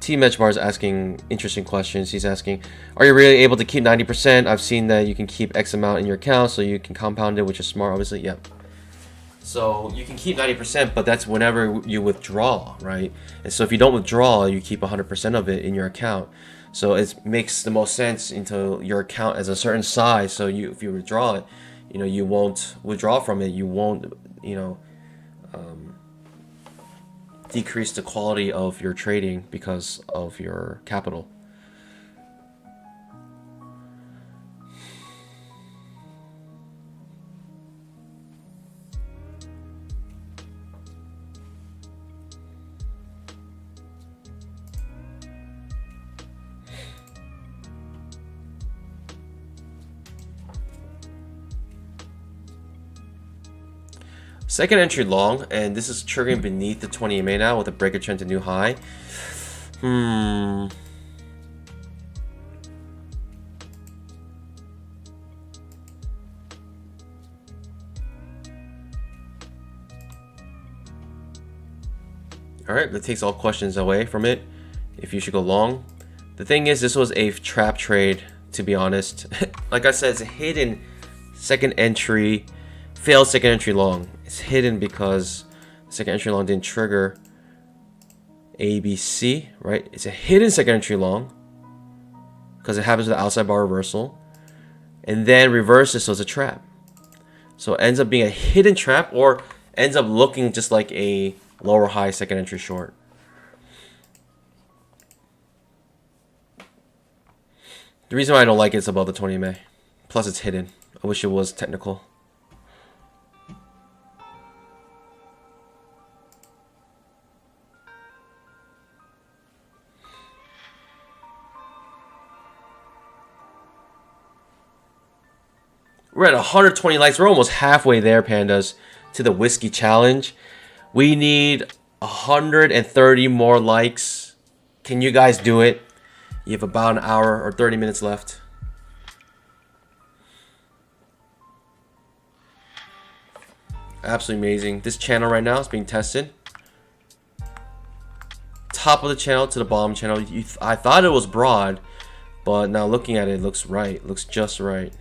Team Edge Bar is asking interesting questions. He's asking, are you really able to keep 90%? I've seen that you can keep X amount in your account, so you can compound it, which is smart, obviously. Yep. So you can keep 90%, but that's whenever you withdraw, right? And so if you don't withdraw, you keep 100% of it in your account. So it makes the most sense into your account as a certain size. So if you withdraw it, you won't withdraw from it. You won't, decrease the quality of your trading because of your capital. Second entry long, and this is triggering beneath the 20 EMA now with a breaker trend to new high. Alright, that takes all questions away from it if you should go long. The thing is, this was a trap trade, to be honest. Like I said, it's a hidden second entry, failed second entry long. It's hidden because second entry long didn't trigger ABC, right? It's a hidden second entry long because it happens with the outside bar reversal, and then reverses, so it's a trap. So it ends up being a hidden trap, or ends up looking just like a lower high second entry short. The reason why I don't like it is above the 20 MA. Plus it's hidden. I wish it was technical. We're at 120 likes. We're almost halfway there, pandas, to the whiskey challenge. We need 130 more likes. Can you guys do it? You have about an hour or 30 minutes left. Absolutely amazing. This channel right now is being tested. Top of the channel to the bottom channel. I thought it was broad, but now looking at it, it looks right. It looks just right.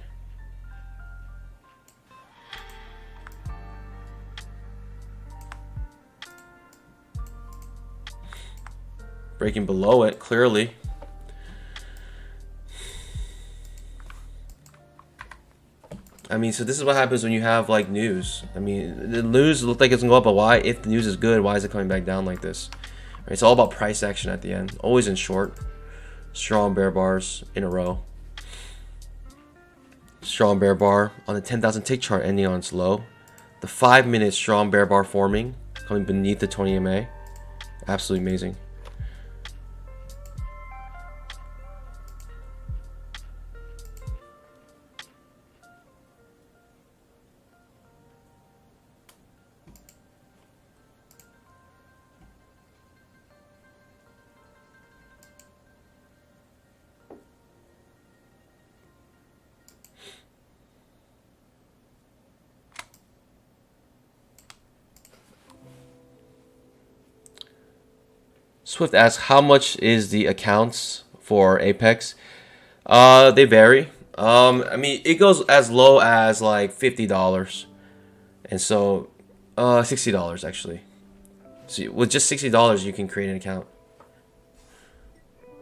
Breaking below it, clearly. I mean, so this is what happens when you have like news. I mean, the news looked like it's gonna go up, but why? If the news is good, why is it coming back down like this? Right, it's all about price action at the end. Always in short. Strong bear bars in a row. Strong bear bar on the 10,000 tick chart ending on its low. The 5-minute strong bear bar forming, coming beneath the 20 MA. Absolutely amazing. Swift asks, how much is the accounts for Apex? They vary. I mean, it goes as low as like $50, and so $60 actually. So with just $60, you can create an account.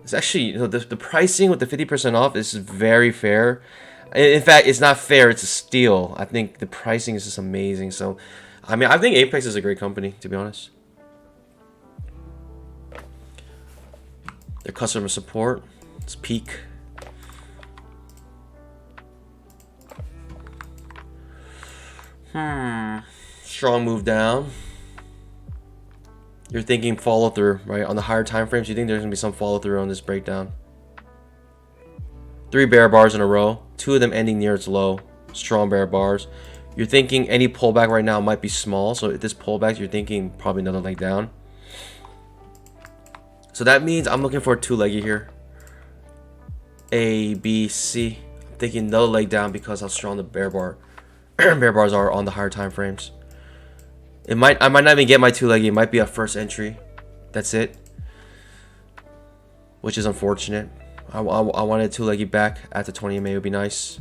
It's actually, the pricing with the 50% off is very fair. In fact, it's not fair, it's a steal. I think the pricing is just amazing. So I mean, I think Apex is a great company, to be honest. Their customer support, it's peak. Strong move down. You're thinking follow through, right? On the higher time frames, you think there's gonna be some follow through on this breakdown. 3 bear bars in a row, 2 of them ending near its low. Strong bear bars. You're thinking any pullback right now might be small, so if this pullback, you're thinking probably another leg down. So that means I'm looking for a 2-leggy here. A, B, C. I'm thinking another leg down because how strong the bear bars are on the higher time frames. I might not even get my 2-leggy. It might be a first entry. That's it. Which is unfortunate. I wanted a 2-leggy back at the 20 MA. Would be nice.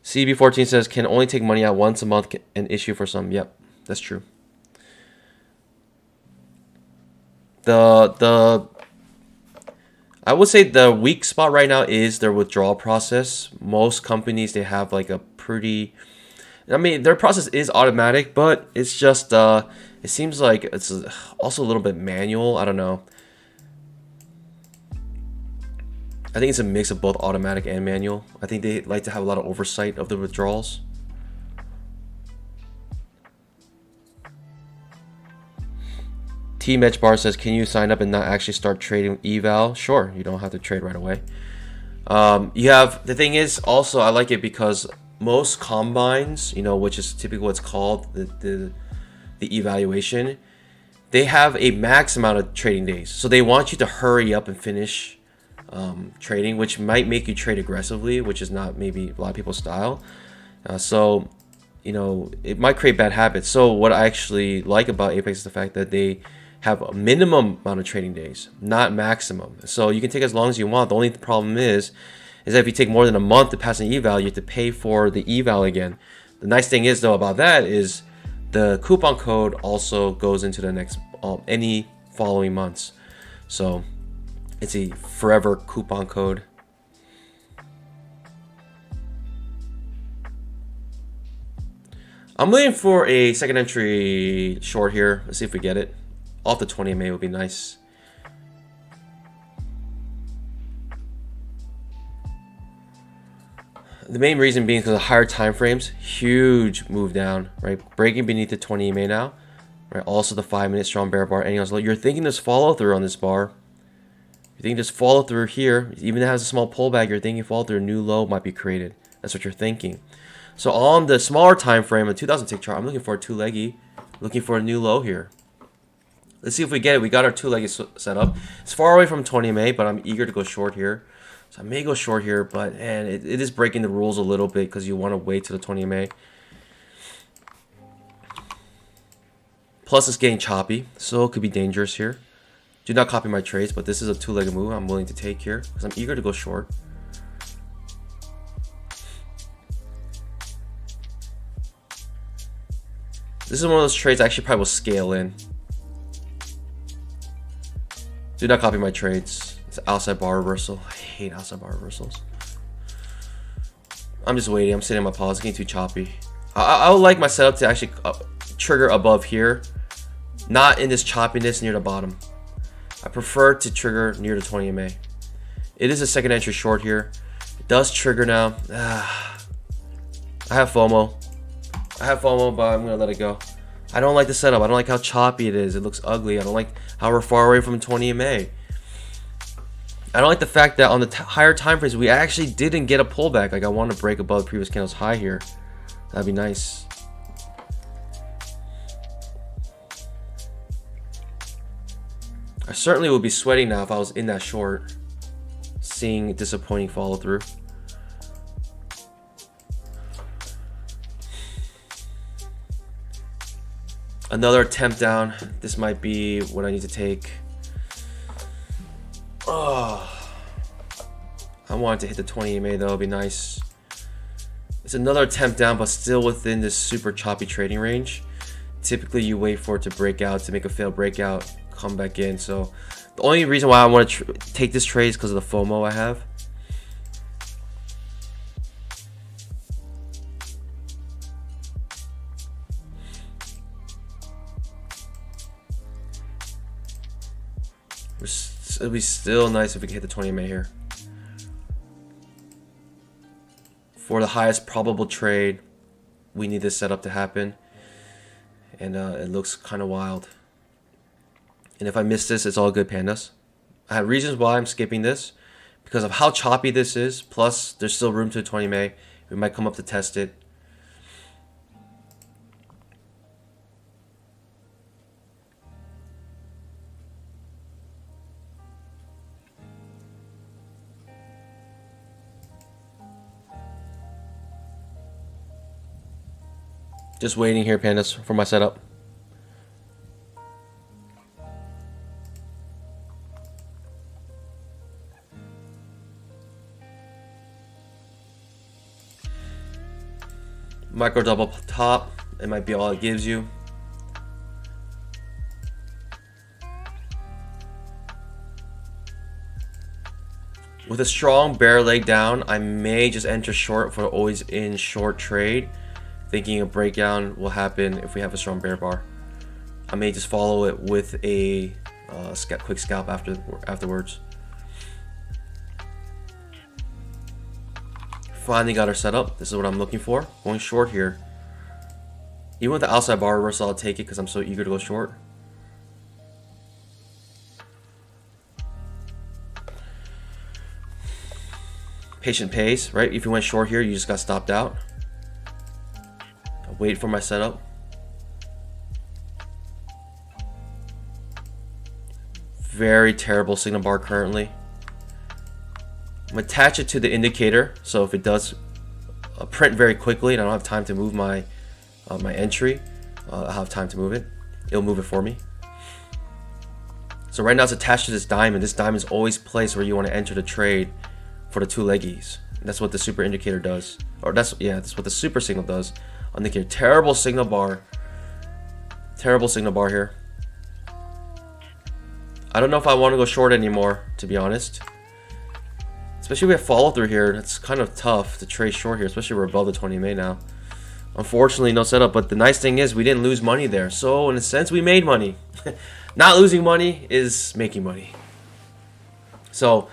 CB14 says can only take money out once a month and issue for some. Yep, that's true. I would say the weak spot right now is their withdrawal process. Most companies, they have like a pretty, I mean, their process is automatic, but it's just it seems like it's also a little bit manual. I don't know. I think it's a mix of both automatic and manual. I think they like to have a lot of oversight of the withdrawals. T Mitch Bar says, can you sign up and not actually start trading eval? Sure, you don't have to trade right away. You have, the thing is also, I like it because most combines, you know, which is typically what's called the evaluation, they have a max amount of trading days. So they want you to hurry up and finish trading, which might make you trade aggressively, which is not maybe a lot of people's style. So, you know, it might create bad habits. So what I actually like about Apex is the fact that they have a minimum amount of trading days, not maximum. So you can take as long as you want. The only problem is that if you take more than a month to pass an eval, you have to pay for the eval again. The nice thing is though about that is the coupon code also goes into the next any following months. So it's a forever coupon code. I'm waiting for a second entry short here. Let's see if we get it. Off the 20 MA would be nice. The main reason being because of higher time frames, huge move down, right? Breaking beneath the 20 MA now, right? Also the 5-minute strong bear bar. Anything else? You're thinking there's follow through on this bar. You think there's follow through here, even if it has a small pullback. You're thinking follow through, a new low might be created. That's what you're thinking. So on the smaller time frame, a 2000 tick chart, I'm looking for a 2-leggy, looking for a new low here. Let's see if we get it. We got our 2-leggy set up. It's far away from 20 MA, but I'm eager to go short here. So I may go short here, but man, it is breaking the rules a little bit because you want to wait till the 20 MA. Plus, it's getting choppy, so it could be dangerous here. Do not copy my trades, but this is a 2-legged move I'm willing to take here because I'm eager to go short. This is one of those trades I actually probably will scale in. Do not copy my trades. It's outside bar reversal. I hate outside bar reversals. I'm just waiting. I'm sitting on my pause. It's getting too choppy. I would like my setup to actually trigger above here, not in this choppiness near the bottom. I prefer to trigger near the 20 MA. It is a second entry short here. It does trigger now. I have FOMO. But I'm gonna let it go. I don't like the setup. I don't like how choppy it is. It looks ugly. I don't like how we're far away from 20 MA. I don't like the fact that on the higher time frames we actually didn't get a pullback. Like I want to break above the previous candle's high here. That'd be nice. I certainly would be sweating now if I was in that short, seeing disappointing follow through. Another attempt down. This might be what I need to take. Oh, I wanted to hit the 20 MA though. It'd be nice. It's another attempt down, but still within this super choppy trading range. Typically, you wait for it to break out, to make a failed breakout, come back in. So the only reason why I want to take this trade is because of the FOMO I have. It'll be still nice if we can hit the 20 MA here. For the highest probable trade, we need this setup to happen. And it looks kind of wild. And if I miss this, it's all good, pandas. I have reasons why I'm skipping this. Because of how choppy this is. Plus, there's still room to the 20 MA. We might come up to test it. Just waiting here, pandas, for my setup. Micro double top, it might be all it gives you. With a strong bear leg down, I may just enter short for always in short trade, thinking a breakdown will happen if we have a strong bear bar. I may just follow it with a quick scalp afterwards. Finally got our setup. This is what I'm looking for. Going short here. Even with the outside bar reversal, I'll take it because I'm so eager to go short. Patient pays, right? If you went short here, you just got stopped out. I'll wait for my setup. Very terrible signal bar currently. I'm gonna attach it to the indicator, so if it does print very quickly and I don't have time to move my my entry, I'll have time to move it. It'll move it for me. So right now it's attached to this diamond. This diamond is always placed where you want to enter the trade for the two leggies. That's what the super indicator does, or that's what the super signal does. On the indicator, terrible signal bar here. I don't know if I want to go short anymore, to be honest. Especially if we have follow through here, it's kind of tough to trade short here, especially we're above the 20 MA now. Unfortunately, no setup, but the nice thing is we didn't lose money there. So in a sense, we made money. Not losing money is making money. So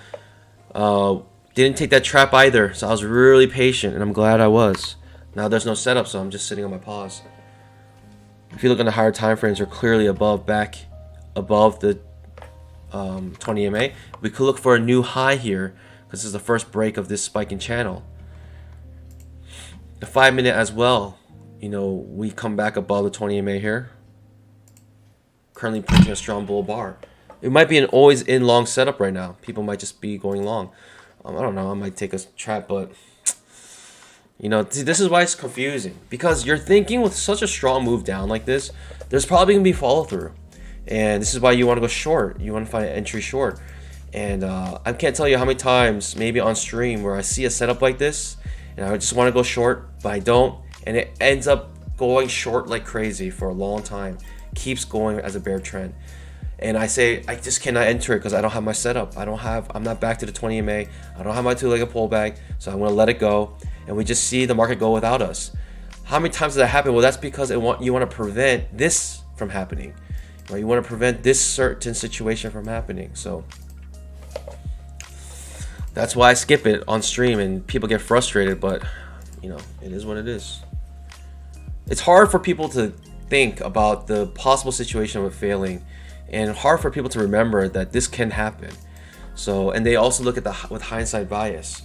didn't take that trap either. So I was really patient, and I'm glad I was. Now there's no setup, so I'm just sitting on my pause. If you look on the higher time frames, we're clearly above the 20 MA. We could look for a new high here, because this is the first break of this spiking channel. The 5 minute as well, you know, we come back above the 20 MA here. Currently printing a strong bull bar. It might be an always in long setup right now. People might just be going long. I don't know, I might take a trap, but you know, this is why it's confusing, because you're thinking with such a strong move down like this, there's probably gonna be follow through, and this is why you want to go short. You want to find an entry short. And I can't tell you how many times, maybe on stream, where I see a setup like this and I just want to go short, but I don't, and it ends up going short like crazy for a long time. Keeps going as a bear trend, and I say I just cannot enter it because I don't have my setup. I'm not back to the 20 MA. I don't have my two-legged pullback, so I'm gonna let it go, and we just see the market go without us. How many times does that happen? Well, that's because you want to prevent this from happening, right? You want to prevent this certain situation from happening. So that's why I skip it on stream, and people get frustrated, but you know, it is what it is. It's hard for people to think about the possible situation of failing, and hard for people to remember that this can happen. So, and they also look at with hindsight bias.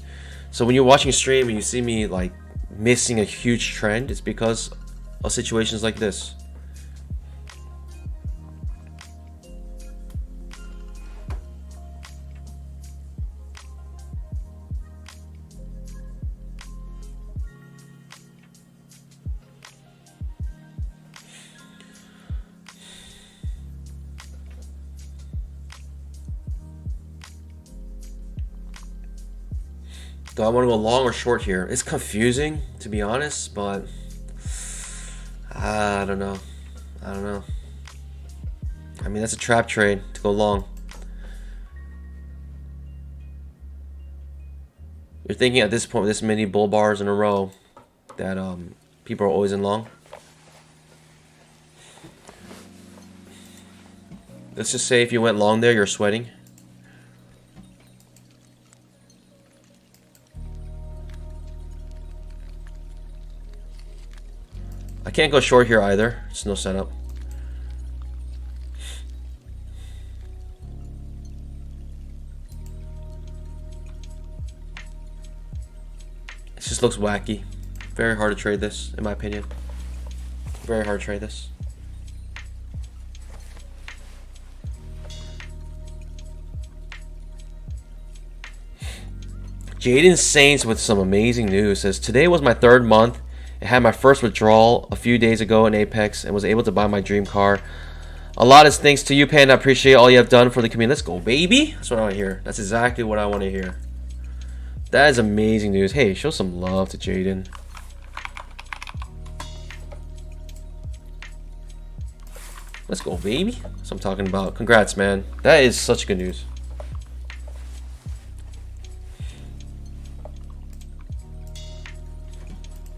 So when you're watching stream and you see me like missing a huge trend, it's because of situations like this. Do I want to go long or short here? It's confusing, to be honest, but I don't know. I I mean, that's a trap trade to go long. You're thinking at this point, with this many bull bars in a row, that people are always in long. Let's just say if you went long there, you're sweating. I can't go short here either. It's no setup. It just looks wacky. Very hard to trade this, in my opinion. Very hard to trade this. Jaden Saints with some amazing news says, today was my 3rd month. I had my first withdrawal a few days ago in Apex and was able to buy my dream car. A lot is thanks to you, Panda. I appreciate all you have done for the community. Let's go, baby. That's what I want to hear. That's exactly what I want to hear. That is amazing news. Hey, show some love to Jaden. Let's go, baby. That's what I'm talking about. Congrats, man. That is such good news.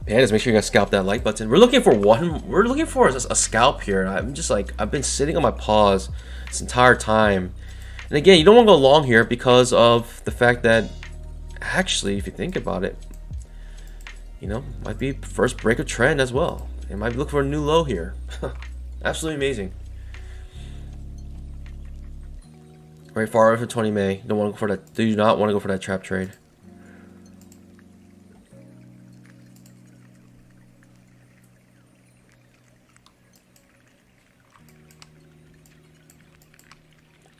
Pandas, make sure you guys scalp that like button. We're looking for a scalp here. I'm just like, I've been sitting on my paws this entire time. And again, you don't want to go long here because of the fact that actually, if you think about it, you know, might be first break of trend as well. It might look for a new low here. Absolutely amazing. Right, far away from 20 May. Don't want to go for that. Do not want to go for that trap trade.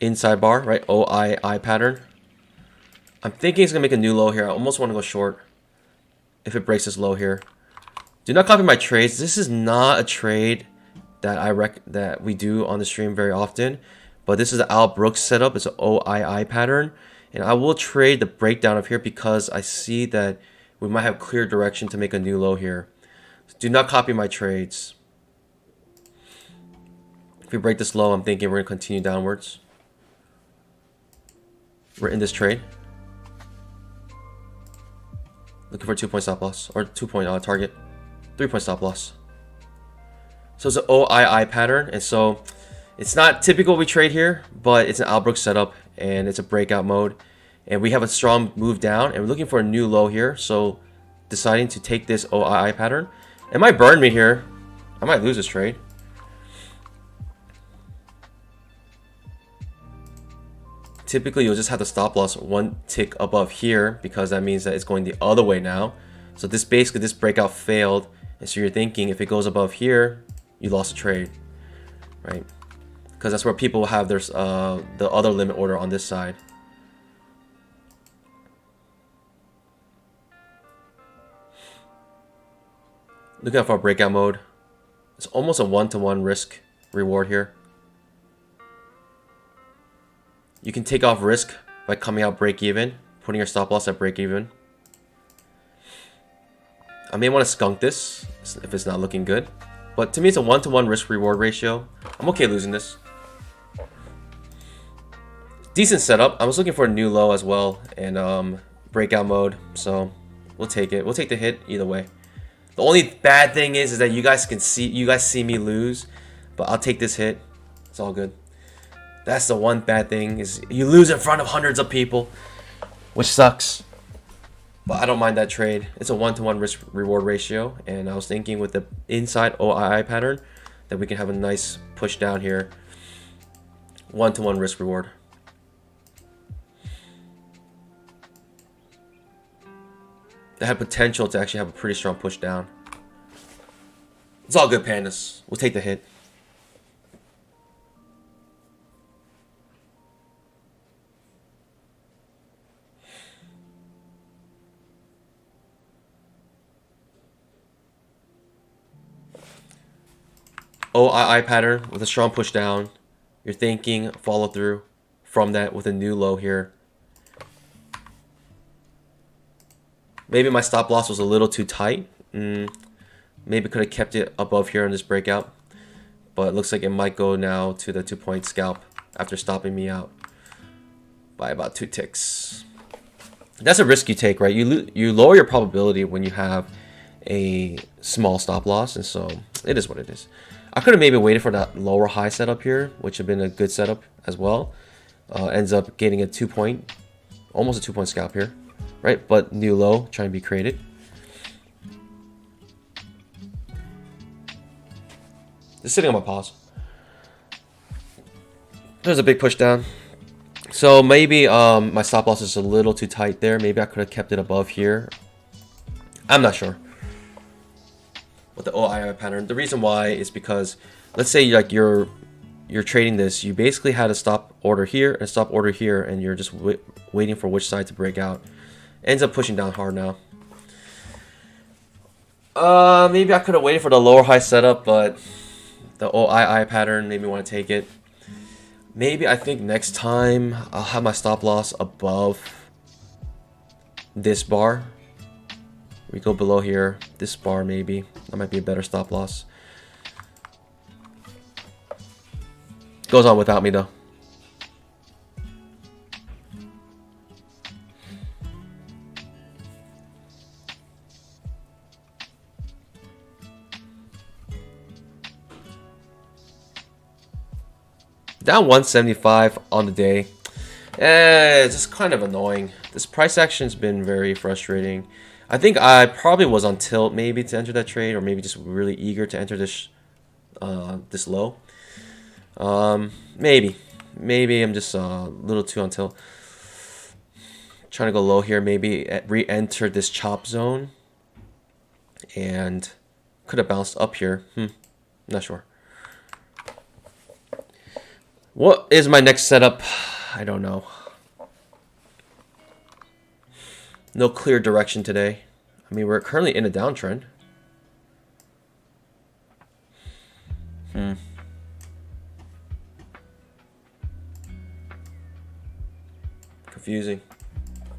Inside bar, right? OII pattern. I'm thinking it's gonna make a new low here. I almost want to go short if it breaks this low here. Do not copy my trades. This is not a trade that that we do on the stream very often, but this is the Al Brooks setup. It's an OII pattern, and I will trade the breakdown of here because I see that we might have clear direction to make a new low here. So do not copy my trades. If we break this low, I'm thinking we're gonna continue downwards. We're in this trade. Looking for 2-point stop loss or 2-point target, 3-point stop loss. So it's an OII pattern, and so it's not typical we trade here, but it's an Al Brooks setup and it's a breakout mode, and we have a strong move down, and we're looking for a new low here. So deciding to take this OII pattern, it might burn me here. I might lose this trade. Typically, you'll just have the stop loss one tick above here because that means that it's going the other way now. So this breakout failed, and so you're thinking if it goes above here, you lost a trade, right? Because that's where people have their the other limit order on this side. Look out for breakout mode. It's almost a 1-to-1 risk reward here. You can take off risk by coming out break even, putting your stop loss at break even. I may want to skunk this if it's not looking good, but to me it's a 1-to-1 risk reward ratio. I'm okay losing this. Decent setup. I was looking for a new low as well and breakout mode, so we'll take it. We'll take the hit either way. The only bad thing is that you guys see me lose, but I'll take this hit. It's all good. That's the one bad thing, is you lose in front of hundreds of people, which sucks. But I don't mind that trade. It's a 1-to-1 risk reward ratio, and I was thinking with the inside OII pattern that we can have a nice push down here. 1-to-1 risk reward. That had potential to actually have a pretty strong push down. It's all good, pandas. We'll take the hit. OII pattern with a strong push down. You're thinking follow through from that with a new low here. Maybe my stop loss was a little too tight. Maybe could have kept it above here in this breakout. but it looks like it might go now to the 2-point scalp after stopping me out by about 2 ticks. That's a risk you take, right? You lower your probability when you have a small stop loss, and so it is what it is. I could have maybe waited for that lower high setup here, which would have been a good setup as well. Ends up getting a 2-point, almost a 2-point scalp here, right? But new low trying to be created. Just sitting on my pause. There's a big push down. So maybe my stop loss is a little too tight there. Maybe I could have kept it above here. I'm not sure. With the OII pattern, the reason why is because let's say like you're trading this, you basically had a stop order here and a stop order here, and you're just waiting for which side to break out. Ends up pushing down hard now. Maybe I could have waited for the lower high setup, but the OII pattern made me want to take it. Maybe I think next time I'll have my stop loss above this bar. We go below here, this bar maybe. That might be a better stop loss. Goes on without me though. Down 175 on the day. It's just kind of annoying. This price action's been very frustrating. I think I probably was on tilt maybe to enter that trade, or maybe just really eager to enter this this low. Maybe I'm just a little too on tilt. Trying to go low here, maybe re-enter this chop zone, and could have bounced up here. Not sure. What is my next setup? I don't know. No clear direction today. I mean, we're currently in a downtrend. Confusing.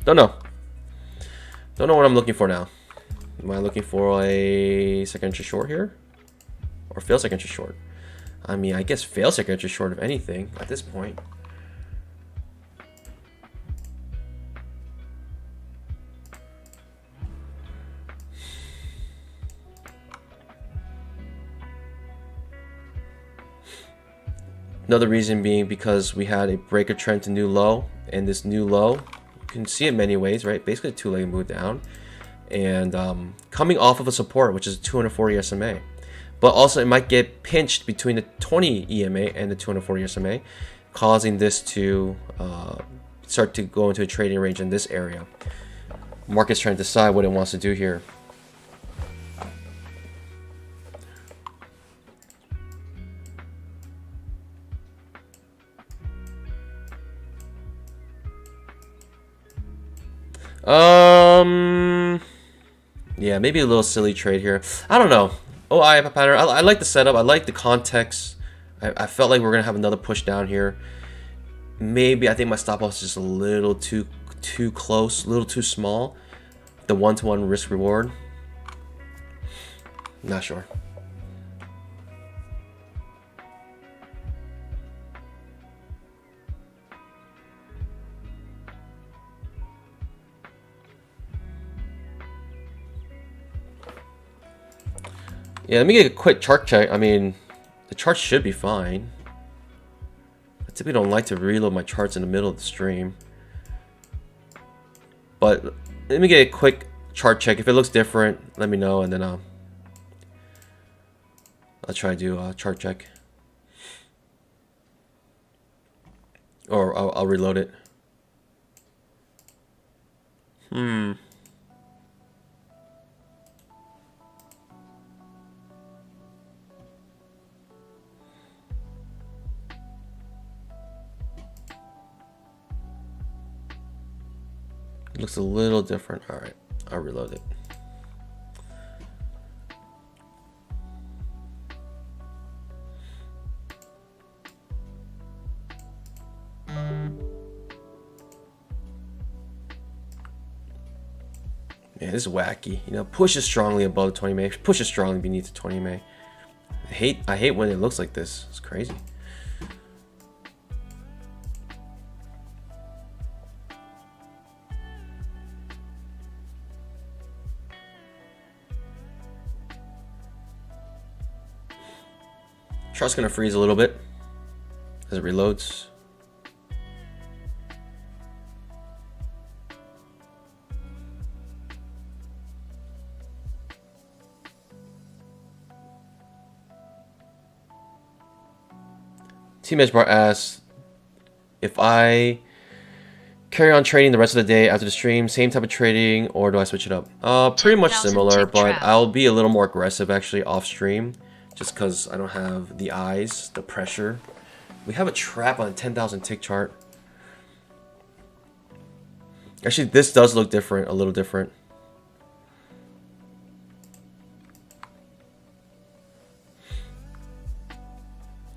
Don't know. Don't know what I'm looking for now. Am I looking for a second entry short here? Or fail second entry short? I mean, I guess fail second entry short of anything at this point. Another reason being because we had a breaker trend to new low, and this new low, you can see it many ways, right? Basically a two-leg move down, and coming off of a support, which is a 240 SMA. But also it might get pinched between the 20 EMA and the 240 SMA, causing this to start to go into a trading range in this area. Market's trying to decide what it wants to do here. Yeah, maybe a little silly trade here. I don't know. Oh, I have a pattern. I like the setup. I like the context. I felt like we're gonna have another push down here. Maybe I think my stop loss is just a little too close, a little too small. The one-to-one risk reward. Not sure. Yeah, let me get a quick chart check. I mean, the chart should be fine. I typically don't like to reload my charts in the middle of the stream. But let me get a quick chart check. If it looks different, let me know, and then I'll try to do a chart check. Or I'll reload it. Looks a little different. All right, I'll reload it. Yeah, this is wacky. You know, pushes strongly above the 20 MA, pushes strongly beneath the 20 MA. I hate when it looks like this. It's crazy. Chart's gonna freeze a little bit as it reloads. Team Edgebar asks if I carry on trading the rest of the day after the stream, same type of trading, or do I switch it up? Pretty much similar, but I'll be a little more aggressive actually off stream, just because I don't have the eyes, the pressure. We have a trap on a 10,000 tick chart. Actually, this does look different, a little different.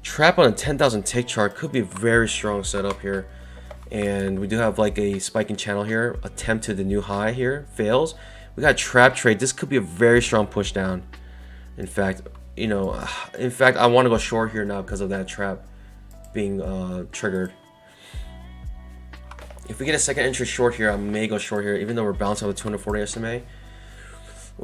Trap on a 10,000 tick chart could be a very strong setup here. And we do have like a spiking channel here. Attempt to the new high here. Fails. We got a trap trade. This could be a very strong push down. In fact, you know, I want to go short here now because of that trap being triggered. If we get a second entry short here, I may go short here, even though we're bouncing on the 240 SMA.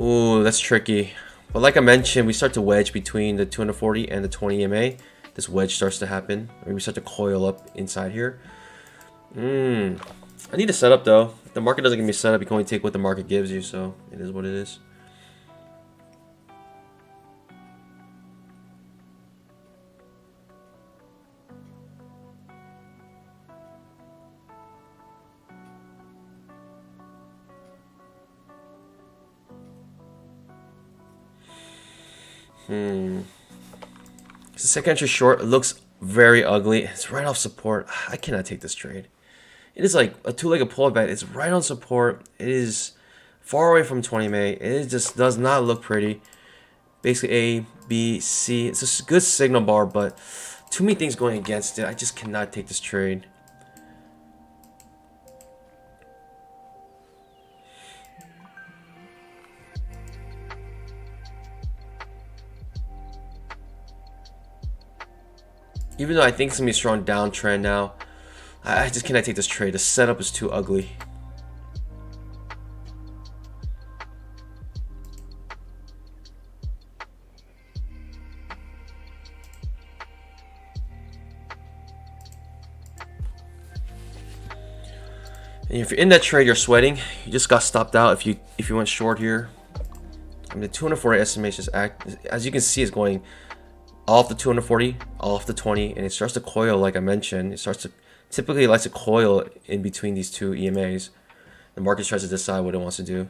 Ooh, that's tricky. But like I mentioned, we start to wedge between the 240 and the 20 EMA. This wedge starts to happen. Or we start to coil up inside here. I need a setup though. If the market doesn't give me a setup, you can only take what the market gives you, so it is what it is. It's a second entry short. It looks very ugly. It's right off support. I cannot take this trade. It is like a two-legged pullback. It's right on support. It is far away from 20 MA. It just does not look pretty. Basically A, B, C. It's a good signal bar, but too many things going against it. I just cannot take this trade. Even though I think it's going to be a strong downtrend now, I just cannot take this trade. The setup is too ugly. And if you're in that trade, you're sweating. You just got stopped out if you went short here. I mean, the 240 SMA just as you can see, is going off the 240, off the 20, and it starts to coil. Like I mentioned, it starts to typically likes to coil in between these two EMAs. The market tries to decide what it wants to do.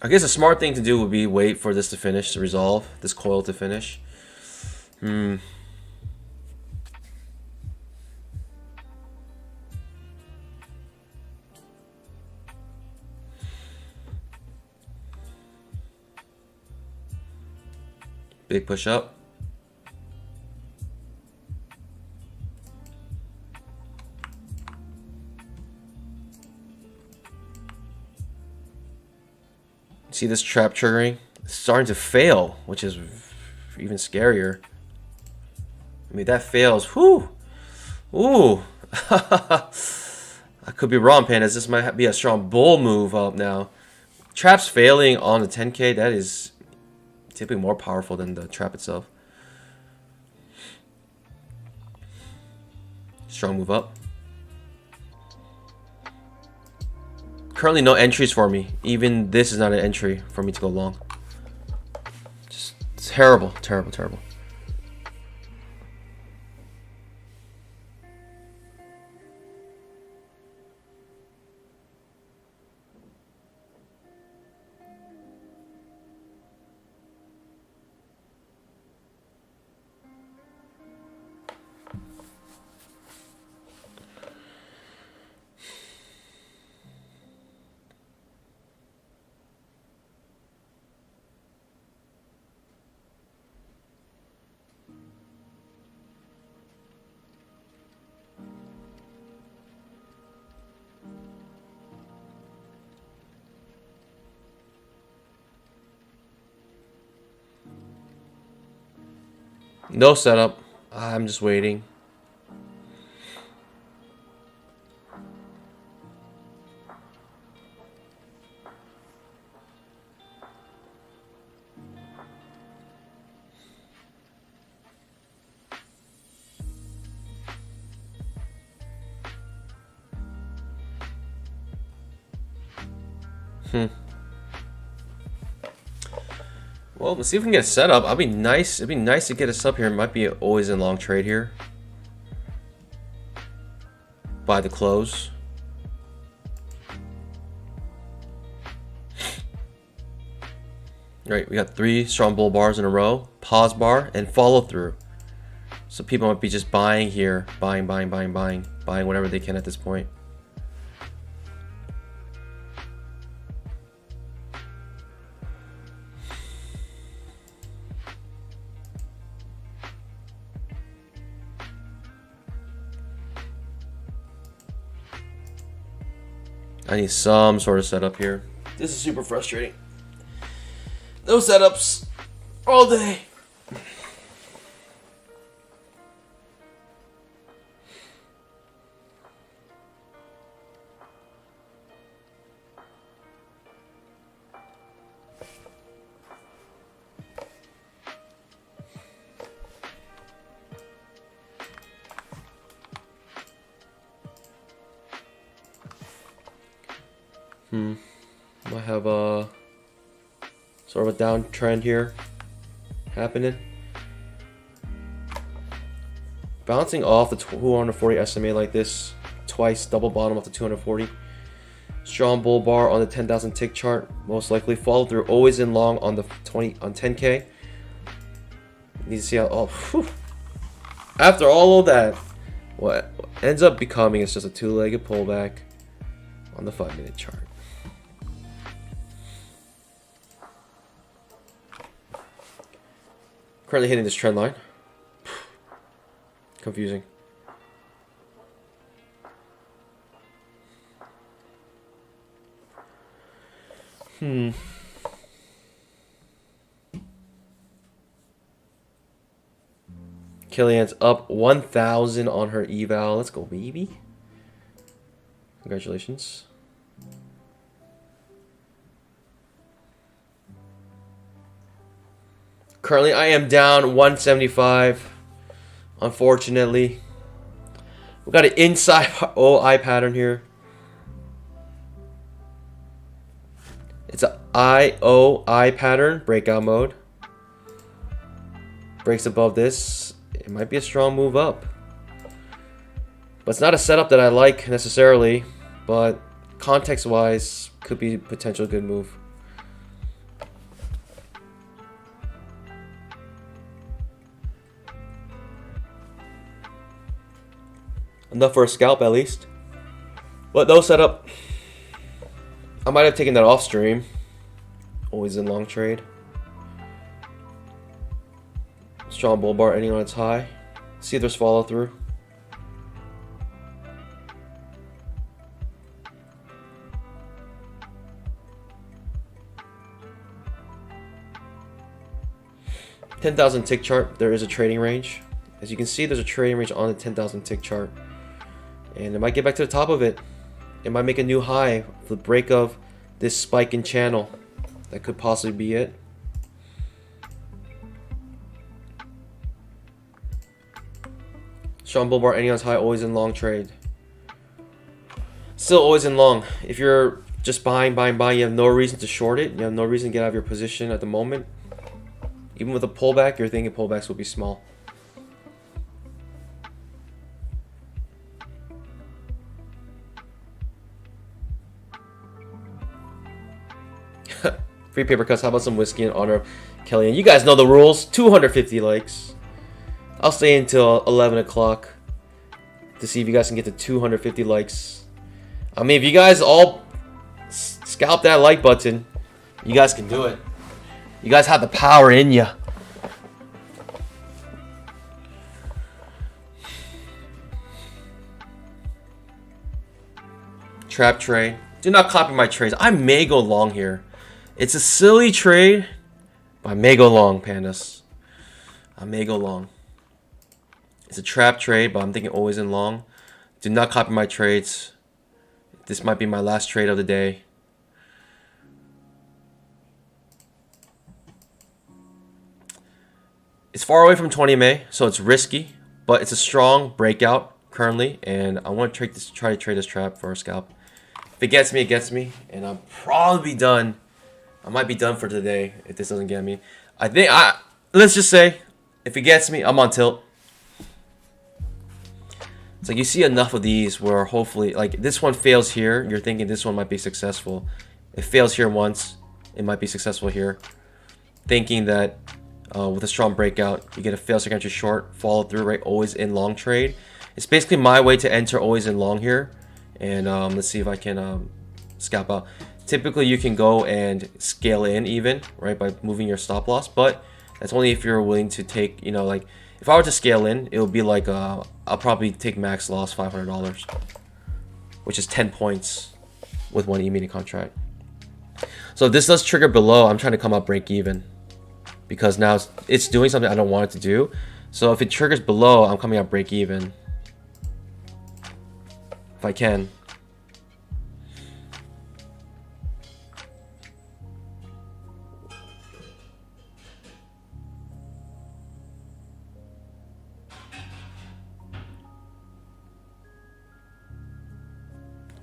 I guess a smart thing to do would be wait for this to finish, to resolve, this coil to finish. Big push up. See this trap triggering? It's starting to fail, which is even scarier. I mean, that fails. Whew. Ooh. I could be wrong, Pandas. This might be a strong bull move up now. Traps failing on the 10K, that is typically more powerful than the trap itself. Strong move up. Currently no entries for me. Even this is not an entry for me to go long. Just terrible, terrible, terrible. No setup. I'm just waiting. Well, let's see if we can get a setup. It'd be nice to get us up here. It might be always in long trade here. By the close. Right, we got 3 strong bull bars in a row, pause bar, and follow through. So people might be just buying here, buying whatever they can at this point. I need some sort of setup here. This is super frustrating. No setups all day. Might have a sort of a downtrend here happening. Bouncing off the 240 SMA like this twice, double bottom off the 240. Strong bull bar on the 10,000 tick chart, most likely follow through. Always in long on the 10K. Need to see how. Oh, whew. After all of that, what ends up becoming is just a two-legged pullback on the 5-minute chart. Currently hitting this trend line. Confusing. Killian's up 1,000 on her eval. Let's go, baby. Congratulations. Currently, I am down 175. Unfortunately, we got an inside OI pattern here. It's an IOI pattern, breakout mode. Breaks above this. It might be a strong move up. But it's not a setup that I like necessarily, but context-wise, could be a potential good move. Enough for a scalp at least. But no setup. I might have taken that off stream. Always in long trade. Strong bull bar ending on its high. See if there's follow through. $10,000 tick chart. There is a trading range. As you can see, there's a trading range on the 10,000 tick chart. And it might get back to the top of it. It might make a new high for the break of this spike in channel. That could possibly be it. Strong bull bar ending on its high, always in long trade. Still always in long. If you're just buying, you have no reason to short it. You have no reason to get out of your position at the moment. Even with a pullback, you're thinking pullbacks will be small. Free paper cuts. How about some whiskey in honor of Kelly? And you guys know the rules. 250 likes. I'll stay until 11 o'clock to see if you guys can get to 250 likes. I mean, if you guys all scalp that like button, you guys can do it. You guys have the power in you. Trap trade. Do not copy my trades. I may go long here. It's a silly trade, but I may go long, pandas. I may go long. It's a trap trade, but I'm thinking always in long. Do not copy my trades. This might be my last trade of the day. It's far away from 20 MA, so it's risky, but it's a strong breakout currently, and I want to try to trade this trap for a scalp. If it gets me, it gets me, and I'll probably be done. I might be done for today if this doesn't get me. Let's just say, if it gets me, I'm on tilt. It's like you see enough of these where hopefully, like this one fails here, you're thinking this one might be successful. It fails here once, it might be successful here. Thinking that with a strong breakout, you get a fail second entry short, follow through, right? Always in long trade. It's basically my way to enter always in long here. And let's see if I can scalp out. Typically, you can go and scale in even, right, by moving your stop loss. But that's only if you're willing to take, you know, like if I were to scale in, it would be like I'll probably take max loss $500, which is 10 points with one emini contract. So if this does trigger below, I'm trying to come out break even, because now it's doing something I don't want it to do. So if it triggers below, I'm coming out break even if I can.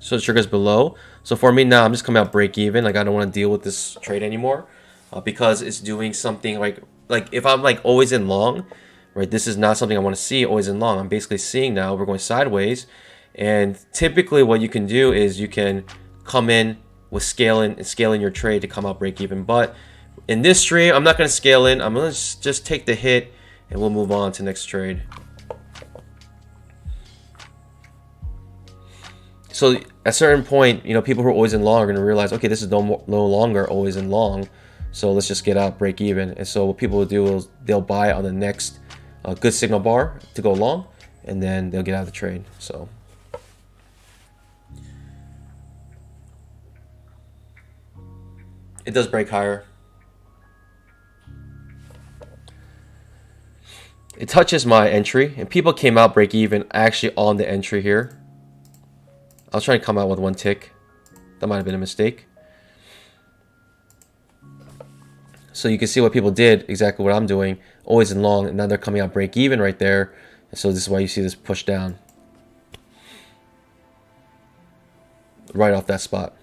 So it triggers below. So for me now, I'm just coming out break even. Like I don't want to deal with this trade anymore because it's doing something like if I'm like always in long, right? This is not something I want to see always in long. I'm basically seeing now we're going sideways, and typically what you can do is you can come in with scaling your trade to come out break even. But in this stream, I'm not going to scale in. I'm going to just take the hit and we'll move on to next trade. So at a certain point, you know, people who are always in long are going to realize, okay, this is no longer always in long, so let's just get out break even. And so what people will do is they'll buy on the next good signal bar to go long, and then they'll get out of the trade. So it does break higher. It touches my entry, and people came out break even actually on the entry here. I was trying to come out with one tick. That might have been a mistake. So you can see what people did, exactly what I'm doing, always in long, and now they're coming out break even right there. And so this is why you see this push down right off that spot.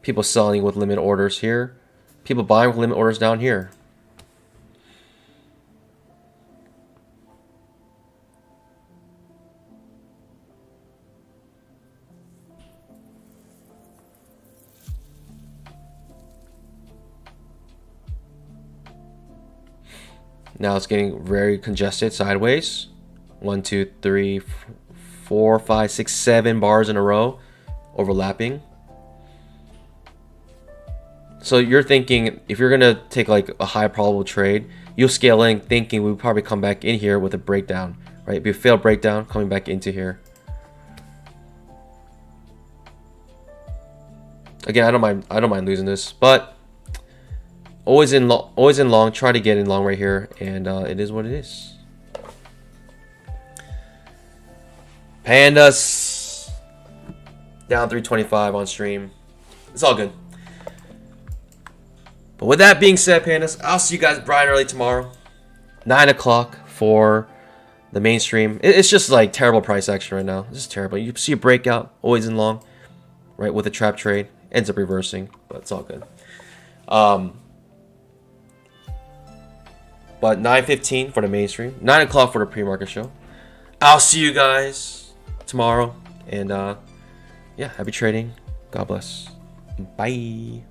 People selling with limit orders here. People buying with limit orders down here. Now it's getting very congested sideways. 1, 2, 3, 4, 5, 6, 7 bars in a row overlapping. So you're thinking if you're gonna take like a high probable trade, you'll scale in thinking we'll probably come back in here with a breakdown, right? Be a failed breakdown coming back into here. Again, I don't mind losing this, but always in long. Try to get in long right here, and it is what it is. Pandas down 325 on stream. It's all good. But with that being said, Pandas, I'll see you guys bright and early tomorrow, 9 o'clock for the mainstream. It's just like terrible price action right now. It's just terrible. You see a breakout, always in long, right, with a trap trade, ends up reversing, but it's all good. But 9:15 for the mainstream, 9 o'clock for the pre-market show. I'll see you guys tomorrow, and yeah, happy trading. God bless. Bye.